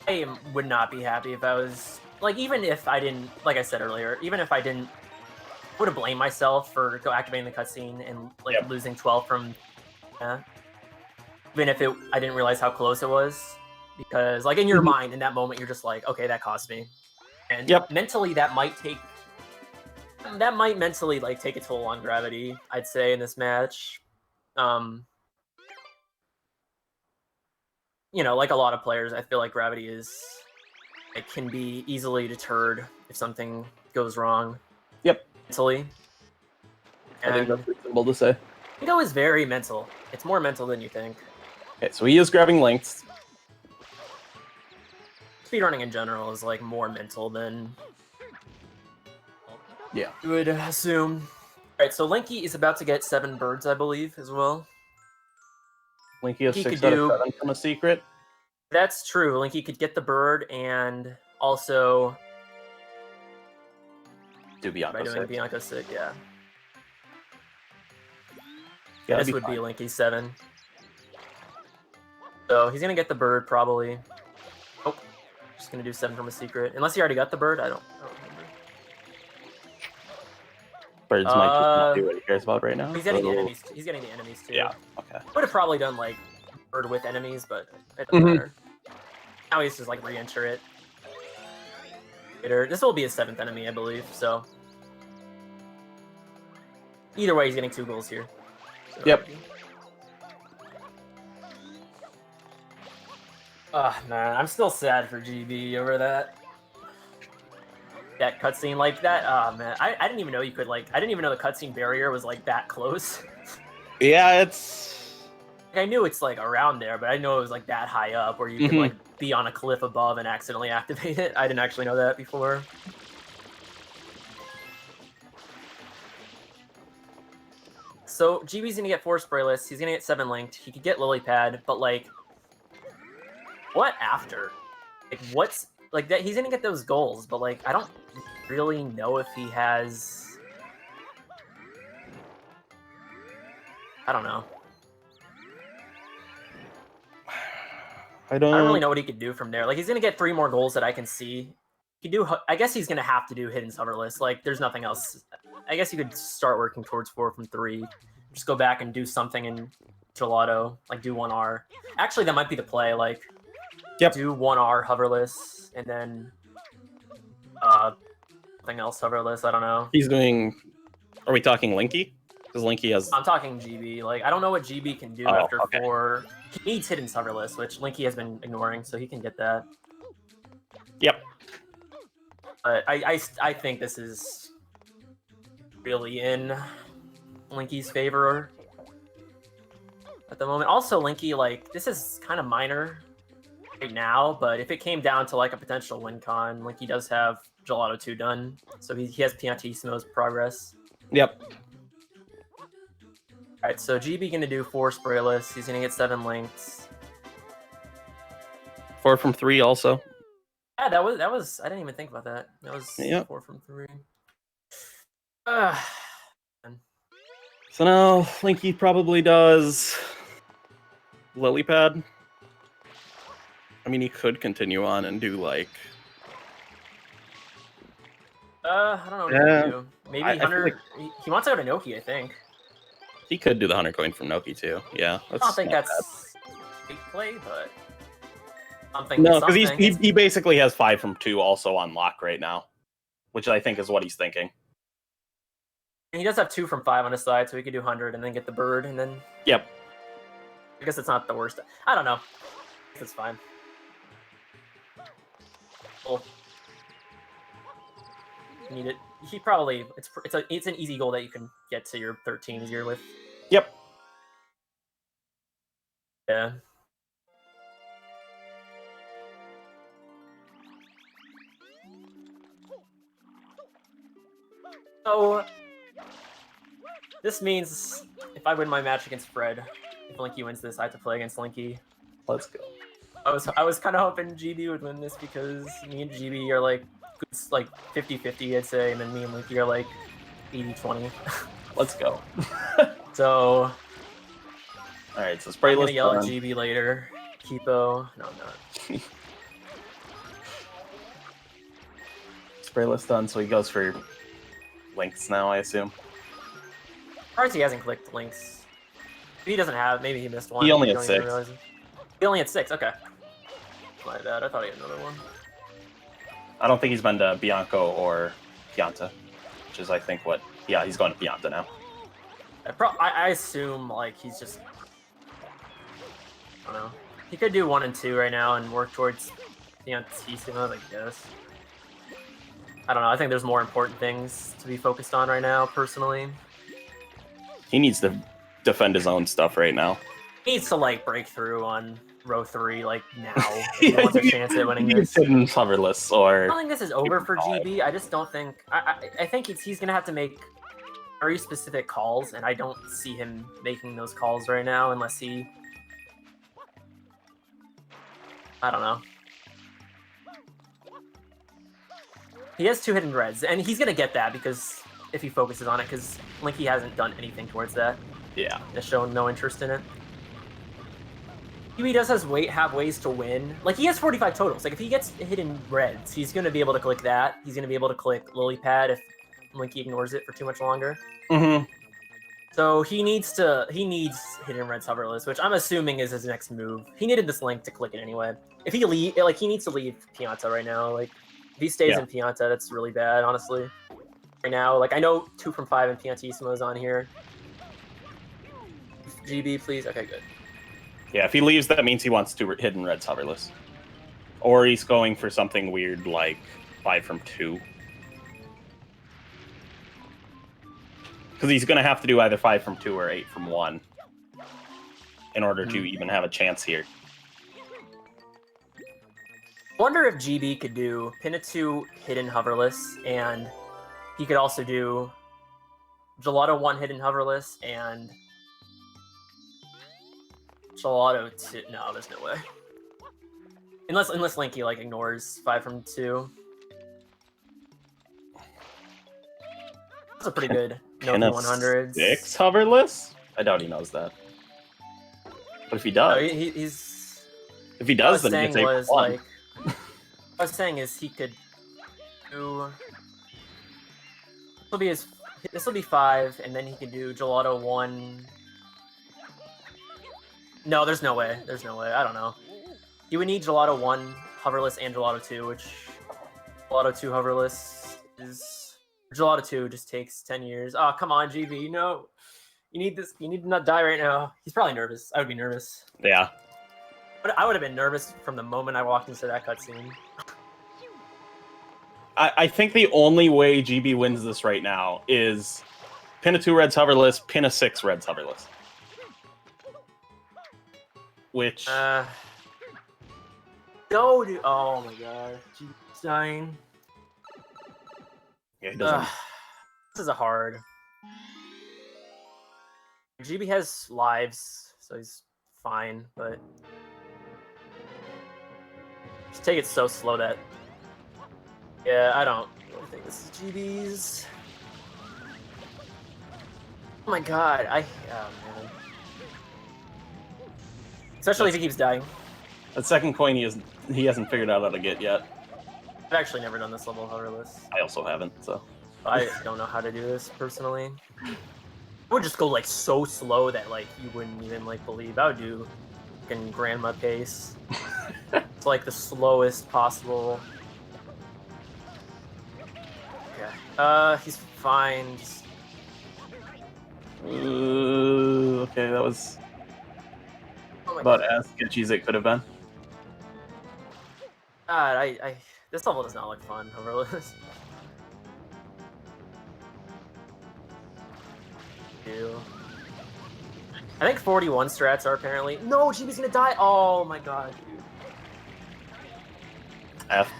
I would not be happy if I was... Like, even if I didn't... Like I said earlier, even if I didn't... I would have blamed myself for activating the cutscene and, like, losing 12 from... Even if I didn't realize how close it was. Because, like, in your mind, in that moment, you're just like, okay, that cost me. And mentally, that might mentally, like, take a toll on Gravity, I'd say, in this match. You know, like a lot of players, I feel like Gravity can be easily deterred if something goes wrong. Mentally. I think that's reasonable to say. Ego is very mental. It's more mental than you think. Okay, so he is grabbing links. Speedrunning in general is, like, more mental than... Yeah. You would assume. Alright, so Linky is about to get 7 birds, I believe, as well. Linky has 6 out of 7 from a secret. That's true. Linky could get the bird and also... Do Bianco 6. By doing Bianco 6, yeah. This would be Linky 7. So he's going to get the bird, probably. Oh, just going to do 7 from a secret. Unless he already got the bird, I don't remember. Birds might just not be what he cares about right now. He's getting the enemies. He's getting the enemies, too. Yeah, okay. Would have probably done, like, bird with enemies, but it doesn't matter. Now he's just, like, re-enter it. This will be his 7th enemy, I believe, so... Either way, he's getting 2 goals here. So Man, I'm still sad for GB over that cutscene like that. Oh man, I didn't even know you could like. I didn't even know the cutscene barrier was like that close. Yeah, it's. Like, I knew it's like around there, but I didn't know it was like that high up where you could like be on a cliff above and accidentally activate it. I didn't actually know that before. So GB's gonna get 4 sprayless. He's gonna get 7 linked. He could get lily pad, but like, what after? Like, what's like that? He's gonna get those goals, but like, I don't really know if he has. I don't know. I don't really know what he could do from there. Like, he's gonna get 3 more goals that I can see. He do. I guess he's gonna have to do hidden summerless. Like, there's nothing else. I guess you could start working towards 4 from 3. Just go back and do something in gelato. Like, do 1R. Actually, that might be the play. Like, do 1R hoverless and then something else hoverless. I don't know. He's doing. Are we talking Linky? Because Linky has. I'm talking GB. Like, I don't know what GB can do after 4. He needs hidden hoverless, which Linky has been ignoring, so he can get that. Yep. But I think this is really in Linky's favor at the moment. Also, Linky, like, this is kind of minor right now, but if it came down to like a potential win con, Linky does have Gelato 2 done, so he has Piantissimo's progress. Yep. Alright, so GB gonna do 4 sprayless. He's gonna get 7 links. 4 from 3 also. Yeah, that was. I didn't even think about that. That was 4 from 3. So now Linky probably does lily pad. I mean, he could continue on and do like. I don't know what he can do. Maybe Hunter. Like he wants to go to Noki, I think. He could do the Hunter coin from Noki too. Yeah, I don't think that's big play, but something. No, because he basically has 5 from 2 also on lock right now, which I think is what he's thinking. And he does have 2 from 5 on his side, so he could do 100 and then get the bird and then. Yep. I guess it's not the worst. I don't know. It's fine. Cool. Need it. He probably it's an easy goal that you can get to your 13 easier with. Yep. Yeah. So this means if I win my match against Fred, if Linky wins this, I have to play against Linky. Let's go. I was kind of hoping GB would win this because me and GB are like 50-50, I'd say, and then me and Linky are like 80-20. Let's go. So, all right, so sprayless. I'm gonna yell at GB later. Kipo. No, I'm not. Sprayless done, so he goes for links now, I assume. Surprised he hasn't clicked links. If he doesn't have, maybe he missed one. He only had 6. He only had 6. Okay. My bad. I thought he had another one. I don't think he's been to Bianco or Pianta, which is, I think, what... Yeah, he's going to Pianta now. I assume, like, he's just... I don't know. He could do 1 and 2 right now and work towards Piantissimo, I guess. I don't know. I think there's more important things to be focused on right now, personally. He needs to defend his own stuff right now. He needs to, like, break through on row 3, like, now. If he wants a chance at winning this. Hidden hoverless, or... I don't think this is over for GB. I just don't think... I think he's going to have to make very specific calls, and I don't see him making those calls right now unless he... I don't know. He has 2 hidden reds, and he's going to get that because if he focuses on it, because Linky hasn't done anything towards that. Yeah. Has shown no interest in it. He does have ways to win. Like, he has 45 totals. Like, if he gets hidden reds, he's going to be able to click that. He's going to be able to click lily pad if Linky ignores it for too much longer. Mm-hmm. So he needs hidden reds hoverless, which I'm assuming is his next move. He needed this link to click it anyway. If he he needs to leave Pianta right now. Like, if he stays in Pianta, that's really bad, honestly. Right now, like, I know 2 from 5 and Piantissimo is on here. GB, please. Okay, good. Yeah, if he leaves, that means he wants to hidden red's hoverless. Or he's going for something weird like 5 from 2. Because he's going to have to do either 5 from 2 or 8 from 1 in order to even have a chance here. I wonder if GB could do pin a 2 hidden hoverless, and he could also do Gelato 1 hidden hoverless and Gelato 2. No, there's no way. Unless Linky like ignores 5 from 2. That's a pretty good Nokia 100s. 6 hoverless? I doubt he knows that. But if he does, no, he's. If he does, then he gets 8 from 1. Like, what I was saying is he could do. This will be 5, and then he can do Gelato 1. No, there's no way. There's no way. I don't know. You would need Gelato 1 hoverless and Gelato 2, which Gelato 2 hoverless is... Gelato 2 just takes 10 years. Oh, come on, GB. No. You need this. You need to not die right now. He's probably nervous. I would be nervous. Yeah. But I would have been nervous from the moment I walked into that cutscene. I think the only way GB wins this right now is pin a 2 red's hoverless, pin a 6 red's hoverless. Which... No, dude. Oh my god. GB's dying. Yeah, he doesn't. This is a hard. GB has lives, so he's fine, but... Just take it so slow that... Yeah, I don't really think this is GB's. Oh my god, oh man. Especially if he keeps dying. That second coin he hasn't figured out how to get yet. I've actually never done this level hoverless. I also haven't, so. I don't know how to do this personally. I would just go like so slow that like you wouldn't even like believe. I would do fucking grandma pace. It's like the slowest possible. Okay. He's fine. Just... okay, that was about as sketchy as it could have been. God, this level does not look fun hoverless. I think 41 strats are apparently. No, GB's gonna die. Oh my god, dude. F.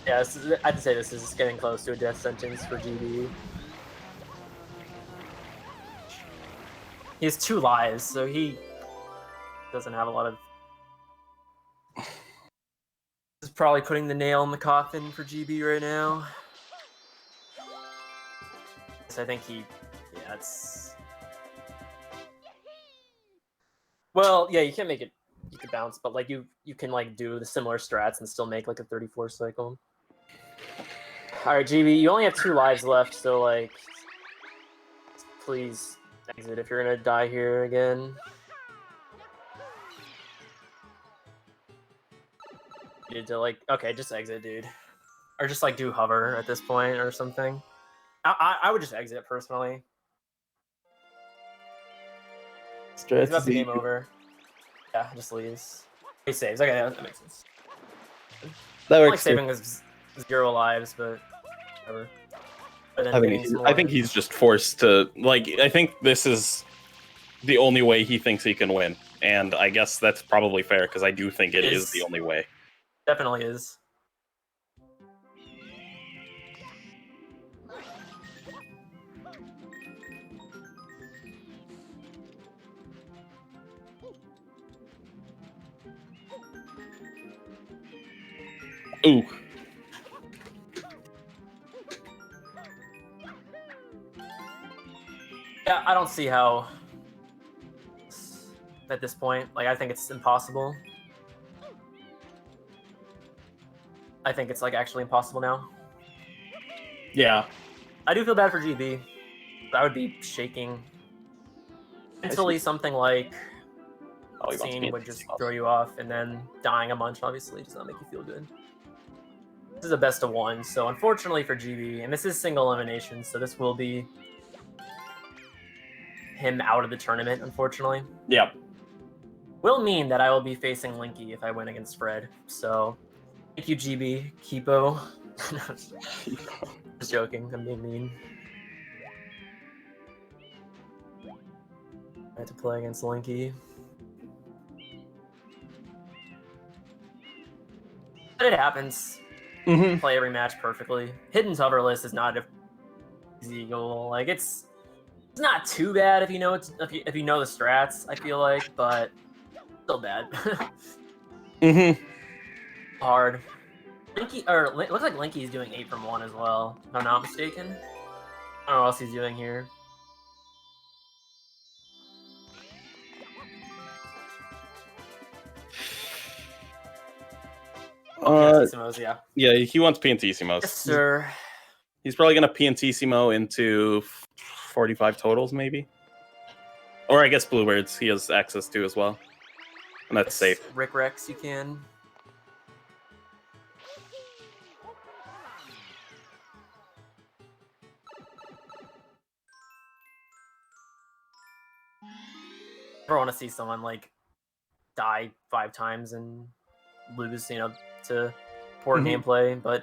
Yeah, I'd say this is getting close to a death sentence for GB. He has 2 lives, so he doesn't have a lot of. This is probably putting the nail in the coffin for GB right now. So I think he, yeah, it's. Well, yeah, you can't make it. You could bounce, but like you can like do the similar strats and still make like a 34 cycle. All right, GB, you only have 2 lives left, so like, please exit if you're gonna die here again. You need to like, okay, just exit, dude, or just like do hover at this point or something. I would just exit personally. He's about to game over. Yeah, just leaves. He saves. Okay, that makes sense. That works. Like saving is 0 lives, but whatever. But I think he's just forced to, like, I think this is the only way he thinks he can win. And I guess that's probably fair, because I do think it is the only way. Definitely is. Ooh. Yeah, I don't see how at this point. Like, I think it's impossible. I think it's like actually impossible now. Yeah. I do feel bad for GB. I would be shaking. Mentally, something like scene would just throw you off, and then dying a bunch obviously does not make you feel good. This is a best of 1, so unfortunately for GB, and this is single elimination, so this will be him out of the tournament, unfortunately. Yep. will mean that I will be facing Linky if I win against Fred. So, thank you, GB. Kipo. Just joking. I'm being mean. I have to play against Linky. But it happens. Play every match perfectly. Hidden hoverless is not an easy goal. Like it's not too bad if you know if you know the strats. I feel like, but still bad. Hard. Linky or looks like Linky's doing 8 from 1 as well. If I'm not mistaken. I don't know what else he's doing here. Piantissimos, yeah. Yeah, he wants Piantissimos. Yes, sir. He's probably gonna Piantissimo into 45 totals, maybe. Or I guess Bluebirds he has access to as well. And that's safe. Rick Rex, you can. I never want to see someone like die 5 times and lose, you know, to poor gameplay, but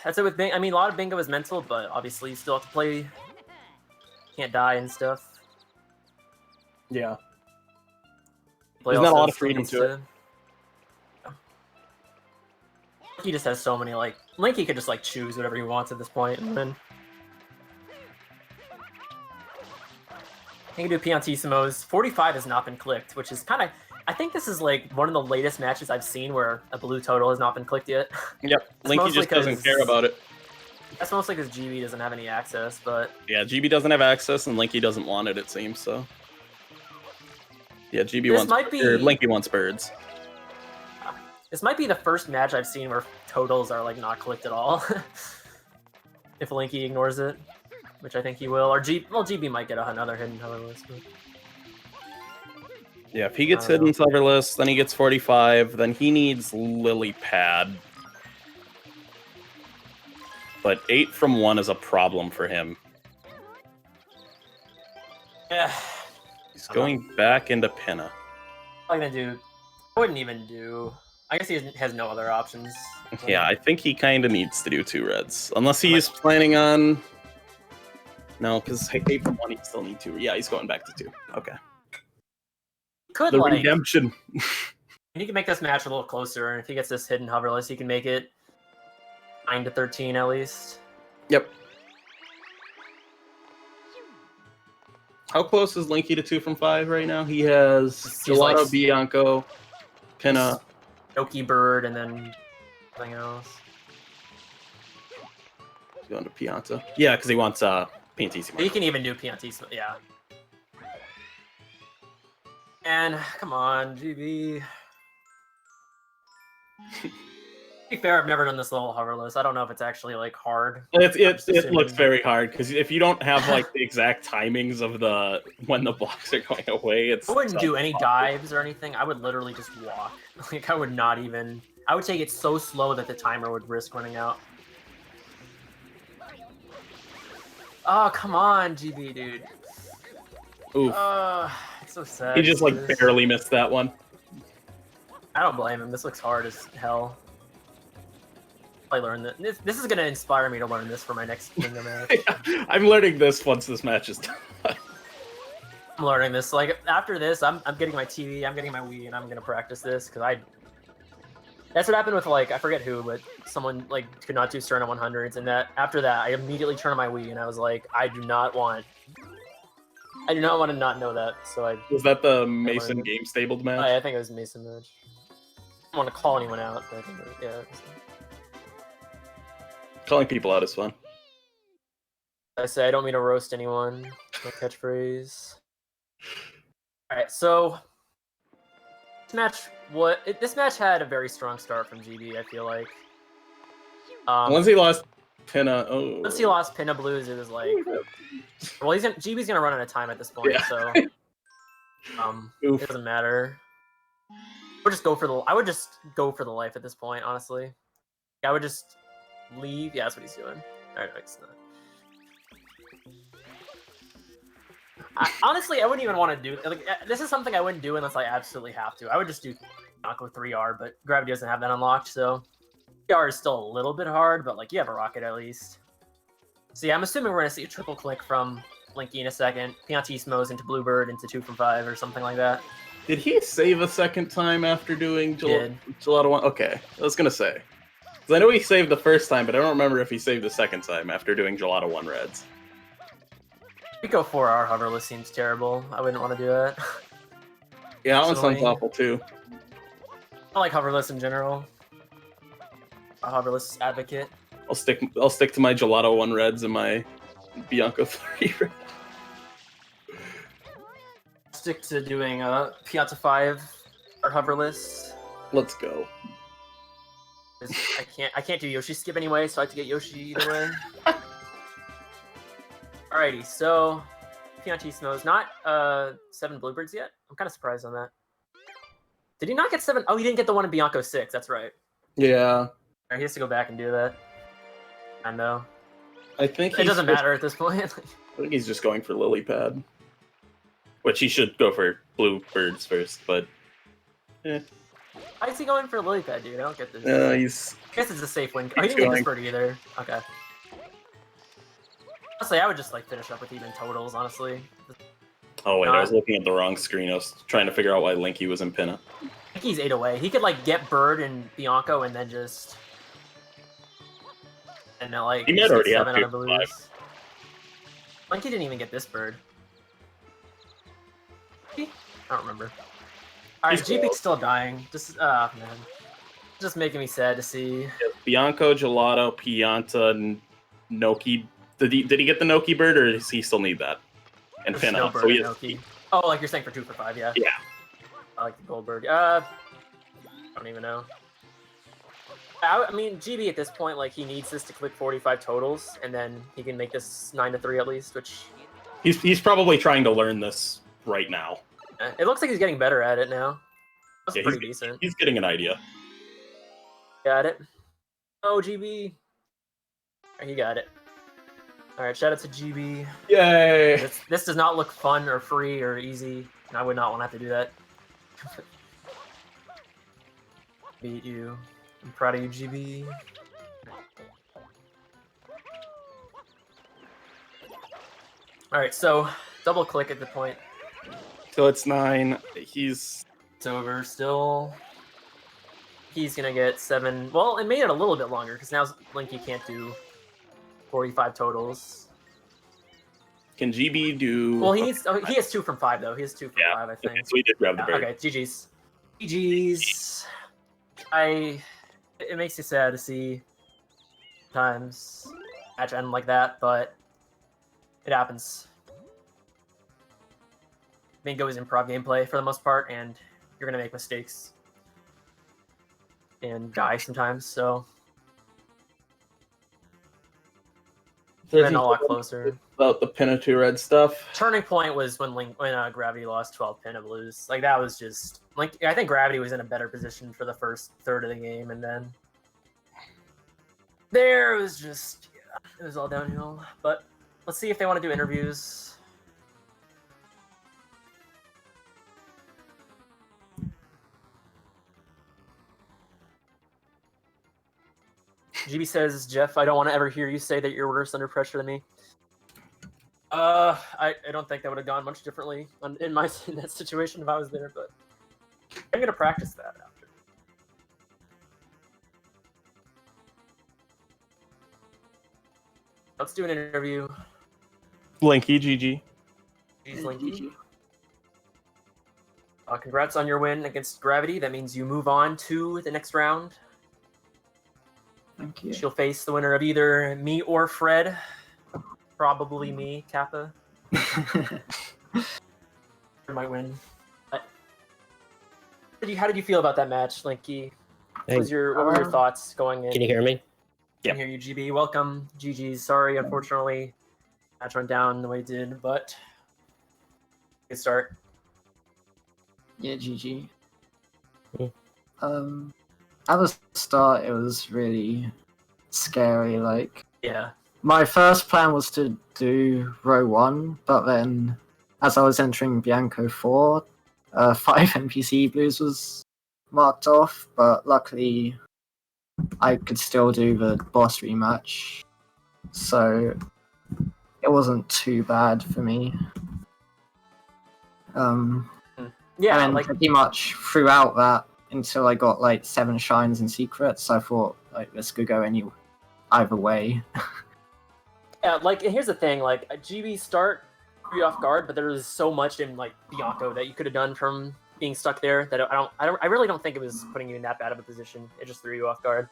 that's it with Bingo. I mean, a lot of Bingo is mental, but obviously you still have to play. Can't die and stuff. Yeah. There's not a lot of freedom to it. He just has so many, like, Linky could just, like, choose whatever he wants at this point, and then he can do Piantissimos. 45 has not been clicked, which is kind of, I think this is, like, one of the latest matches I've seen where a blue total has not been clicked yet. Yep, Linky just doesn't care about it. That's mostly because GB doesn't have any access, but... Yeah, GB doesn't have access, and Linky doesn't want it, it seems, so... Yeah, GB wants... Linky wants birds. This might be the first match I've seen where totals are, like, not clicked at all. If Linky ignores it, which I think he will. Or GB might get another hidden hoverless. But... Yeah, if he gets hidden hoverless, then he gets 45, then he needs Lily Pad. But 8 from 1 is a problem for him. Yeah. He's going back into Pinna. What am I gonna do? I wouldn't even do... I guess he has no other options. Yeah, I think he kind of needs to do 2 reds. Unless he's planning on... No, because 8 from 1, he'd still need 2. Yeah, he's going back to 2. Okay. Could, the like... redemption. He can make this match a little closer, and if he gets this hidden hoverless, he can make it 9 to 13 at least. Yep. How close is Linky to 2 from 5 right now? He has Gelato, like, Bianco, Pinna, Doki Bird, and then something else. He's going to Pianta. Yeah, because he wants Piantissimo. He can even do Piantissimo, yeah. And come on, GB. To be fair, I've never done this little hoverless. I don't know if it's actually like hard. It looks very hard because if you don't have like the exact timings of the when the blocks are going away, it's. I wouldn't do any dives or anything. I would literally just walk. Like I would not even. I would take it so slow that the timer would risk running out. Oh come on, GB dude. Oof. It's so sad. He just like barely missed that one. I don't blame him. This looks hard as hell. I learned that. This is gonna inspire me to learn this for my next Bingo match. Yeah, I'm learning this once this match is done. I'm learning this. Like after this, I'm getting my TV, I'm getting my Wii, and I'm gonna practice this because that's what happened with like I forget who, but someone like could not do Stern on 100s, and that after that I immediately turned on my Wii and I was like, I do not want to not know that. So I was that the Mason game stabled match? I think it was Mason match. I don't want to call anyone out, but I think yeah. Calling people out is fun. I say I don't mean to roast anyone. My catchphrase. All right, so this match had a very strong start from GB. I feel like. Once he lost Pinna, once he lost Pinna Blues, it was like, well, GB's gonna run out of time at this point, yeah. So it doesn't matter. I would just go for the life at this point, honestly. I would just leave. Yeah, that's what he's doing. Alright, no, it's not. Honestly, I wouldn't even want to do like this is something I wouldn't do unless I absolutely have to. I would just do Bianco 3R, but Gravity doesn't have that unlocked, so 3R is still a little bit hard, but like you have a rocket at least. So yeah, I'm assuming we're gonna see a triple click from Linky in a second. Piantismo's into Bluebird into 2 from 5 or something like that. Did he save a second time after doing Gelato 1? Okay, I was gonna say. Because I know he saved the first time, but I don't remember if he saved the second time after doing Gelato 1 Reds. Pico 4R hoverless seems terrible. I wouldn't want to do that. Yeah, that one sounds awful too. I like hoverless in general. A hoverless advocate. I'll stick to my Gelato 1 Reds and my Bianco 3 Reds. Stick to doing Pianta 5 or hoverless. Let's go. I can't do Yoshi skip anyway, so I have to get Yoshi either way. Alrighty, so Piantismo's not 7 Bluebirds yet. I'm kind of surprised on that. Did he not get 7? Oh, he didn't get the one in Bianco 6. That's right. Yeah. He has to go back and do that. I know. I think it doesn't matter at this point. I think he's just going for Lily Pad. Which he should go for Bluebirds first, but Why is he going for Lily Pad, dude? I don't get this. I guess it's a safe win. Oh, he didn't get this bird either. Okay. Honestly, I would just like finish up with even totals, honestly. Oh wait, I was looking at the wrong screen. I was trying to figure out why Linky was in Pinna. I think he's 8 away. He could like get bird and Bianco and then just like he might already have 7 other blues. Linky didn't even get this bird. I don't remember. Alright, GB's still dying. Just man. Just making me sad to see. Yeah, Bianco, Gelato, Pianta, and Noki. Did he get the Noki bird, or does he still need that? And Pinna. No bird and Noki. Oh, like you're saying for 2 for 5, yeah. Yeah. I like the gold bird. I don't even know. I mean, GB at this point, like he needs this to click 45 totals, and then he can make this 9-3 at least, which he's probably trying to learn this right now. It looks like he's getting better at it now. That's pretty decent. He's getting an idea. Got it. Oh, GB. He got it. Alright, shout out to GB. Yay! This does not look fun or free or easy, and I would not want to have to do that. Beat you. I'm proud of you, GB. Alright, so double click at the point. So it's 9. It's over still. He's gonna get 7. Well, it made it a little bit longer because now Linky can't do 45 totals. Can GB do? Well, he needs. Oh, he has 2 from 5 though. He has 2 from 5, I think. Okay, so he did grab the bird. Okay, GG's. GG's. It makes you sad to see times match end like that, but it happens. Bingo is improv gameplay for the most part, and you're gonna make mistakes and die sometimes. So we're getting a lot closer. About the Pinna 2 red stuff. Turning point was when Gravity lost 12 Pinna blues. Like that was just like I think Gravity was in a better position for the first third of the game, and then there it was just it was all downhill. But let's see if they want to do interviews. GB says, Jeff, I don't want to ever hear you say that you're worse under pressure than me. I don't think that would have gone much differently in that situation if I was there, but I'm gonna practice that after. Let's do an interview. Linky, GG. Jeez, Linky. Congrats on your win against Gravity. That means you move on to the next round. Thank you. She'll face the winner of either me or Fred. Probably me, Kappa. Might win. How did you feel about that match, Linky? What were your thoughts going in? Can you hear me? Yeah. Can hear you, GB. Welcome, GG's. Sorry, unfortunately, match went down the way it did, but good start. Yeah, GG. Mm. At the start, it was really scary. Like, yeah, my first plan was to do row 1, but then as I was entering Bianco 4, 5 NPC blues was marked off, but luckily I could still do the boss rematch, so it wasn't too bad for me. Yeah, and pretty much throughout that until I got like 7 shines and secrets, I thought like this could go either way. Yeah, like here's the thing, like a GB start threw you off guard, but there was so much in like Bianco that you could have done from being stuck there that I really don't think it was putting you in that bad of a position. It just threw you off guard.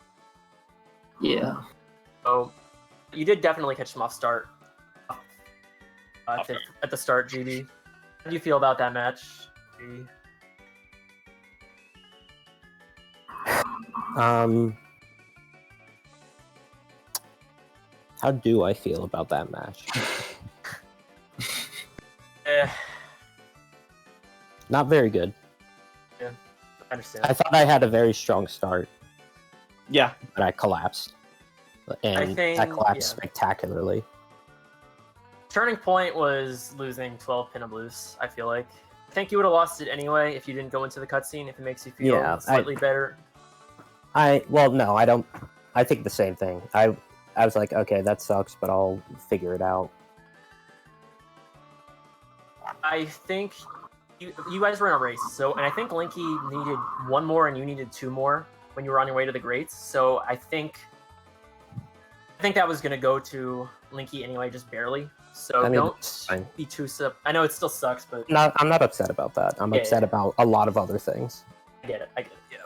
Yeah. So you did definitely catch them off start. At the start, GB. How do you feel about that match? How do I feel about that match? Not very good. Yeah, I understand. I thought I had a very strong start. Yeah. But I collapsed. And I collapsed spectacularly. Turning point was losing 12 pin of blues, I feel like. I think you would have lost it anyway if you didn't go into the cutscene, if it makes you feel slightly better. Well, no, I don't. I think the same thing. I was like, okay, that sucks, but I'll figure it out. I think you guys were in a race, and I think Linky needed 1 more and you needed 2 more when you were on your way to the greats. So I think that was gonna go to Linky anyway, just barely. So I mean, don't be too I know it still sucks, but I'm not upset about that. I'm upset about a lot of other things. I get it. Yeah.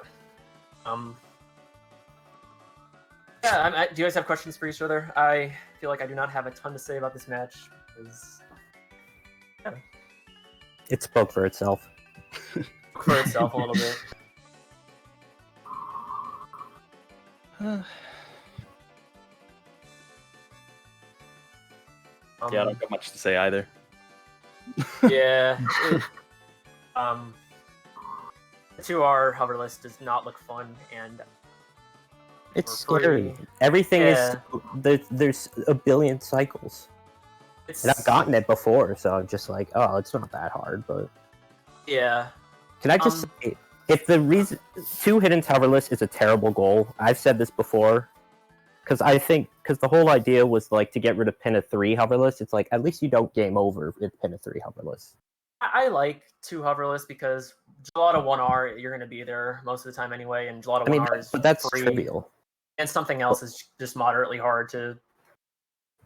Yeah. Do you guys have questions for each other? I feel like I do not have a ton to say about this match because it spoke for itself. For itself a little bit. Yeah, I don't got much to say either. Yeah. The 2R hover list does not look fun, and it's scary. Everything is there's a billion cycles. And I've gotten it before, so I'm just like, oh, it's not that hard, but yeah. Can I just say, if the reason 2 hidden hover list is a terrible goal, I've said this before. Because the whole idea was like to get rid of pin of 3 hover lists. It's like at least you don't game over with pin of 3 hover lists. I like 2 hover lists because Gelato 1R you're gonna be there most of the time anyway, and Gelato 1R is that's free, trivial. and something else is just moderately hard to.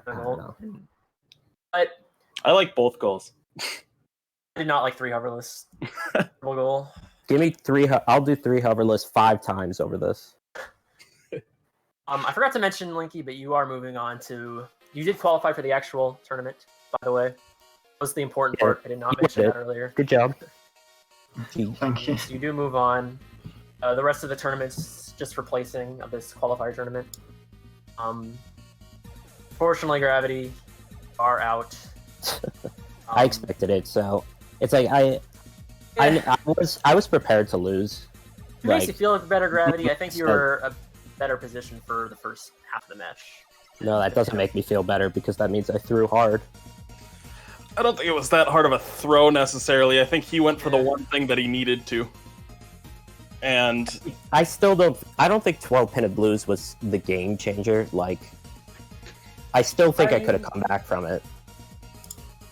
I don't know. But I like both goals. I did not like 3 hover lists. Goal. Give me 3. I'll do 3 hover lists 5 times over this. I forgot to mention, Linky, but you are moving on to... You did qualify for the actual tournament, by the way. That was the important part. I did not mention that earlier. Good job. Thank you. So you do move on. The rest of the tournament's just for placing of this qualifier tournament. Fortunately, Gravity are out. I expected it, so... It's like, I was prepared to lose. It makes you feel better, Gravity. I think you were a better position for the first half of the match. No, that doesn't make me feel better because that means I threw hard. I don't think it was that hard of a throw necessarily. I think he went for the one thing that he needed to. And I don't think 12 pin of blues was the game changer. Like, I still think I could have come back from it.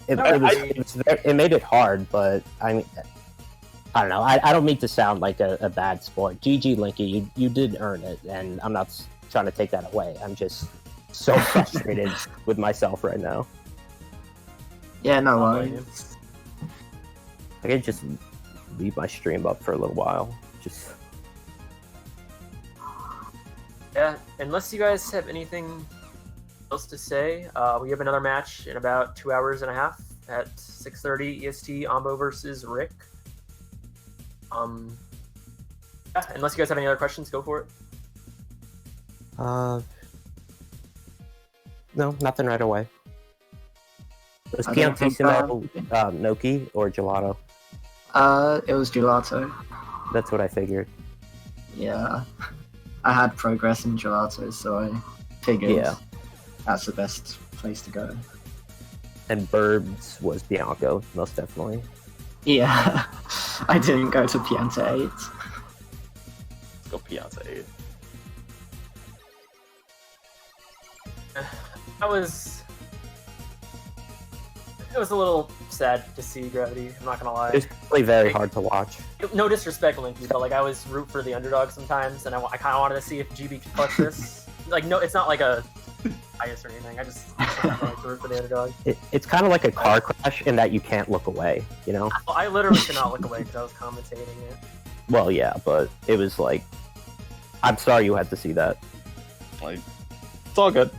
It made it hard, but I mean, I don't know. I don't mean to sound like a bad sport. GG, Linky, you did earn it, and I'm not trying to take that away. I'm just so frustrated with myself right now. Yeah, no worries. I could just leave my stream up for a little while. Yeah, unless you guys have anything else to say, we have another match in about 2 hours and a half at 6:30 EST. Ombo versus Rick. Yeah, unless you guys have any other questions, go for it. No, nothing right away. Was Piantissimo Noki or Gelato? It was Gelato. That's what I figured. Yeah. I had progress in Gelato, so I figured that's the best place to go. and Burbs was Bianco, most definitely. Yeah, I didn't go to Pianta 8. Let's go Pianta 8. It was a little sad to see Gravity, I'm not gonna lie. It's really very hard to watch. No disrespect, Linky, but like I was root for the underdog sometimes, and I kind of wanted to see if GB could clutch this. Like, no, it's not like a bias or anything. I just like to root for the underdog. It's kind of like a car crash in that you can't look away, you know? I literally could not look away because I was commentating it. Well, yeah, but it was like, I'm sorry you had to see that. Like, it's all good.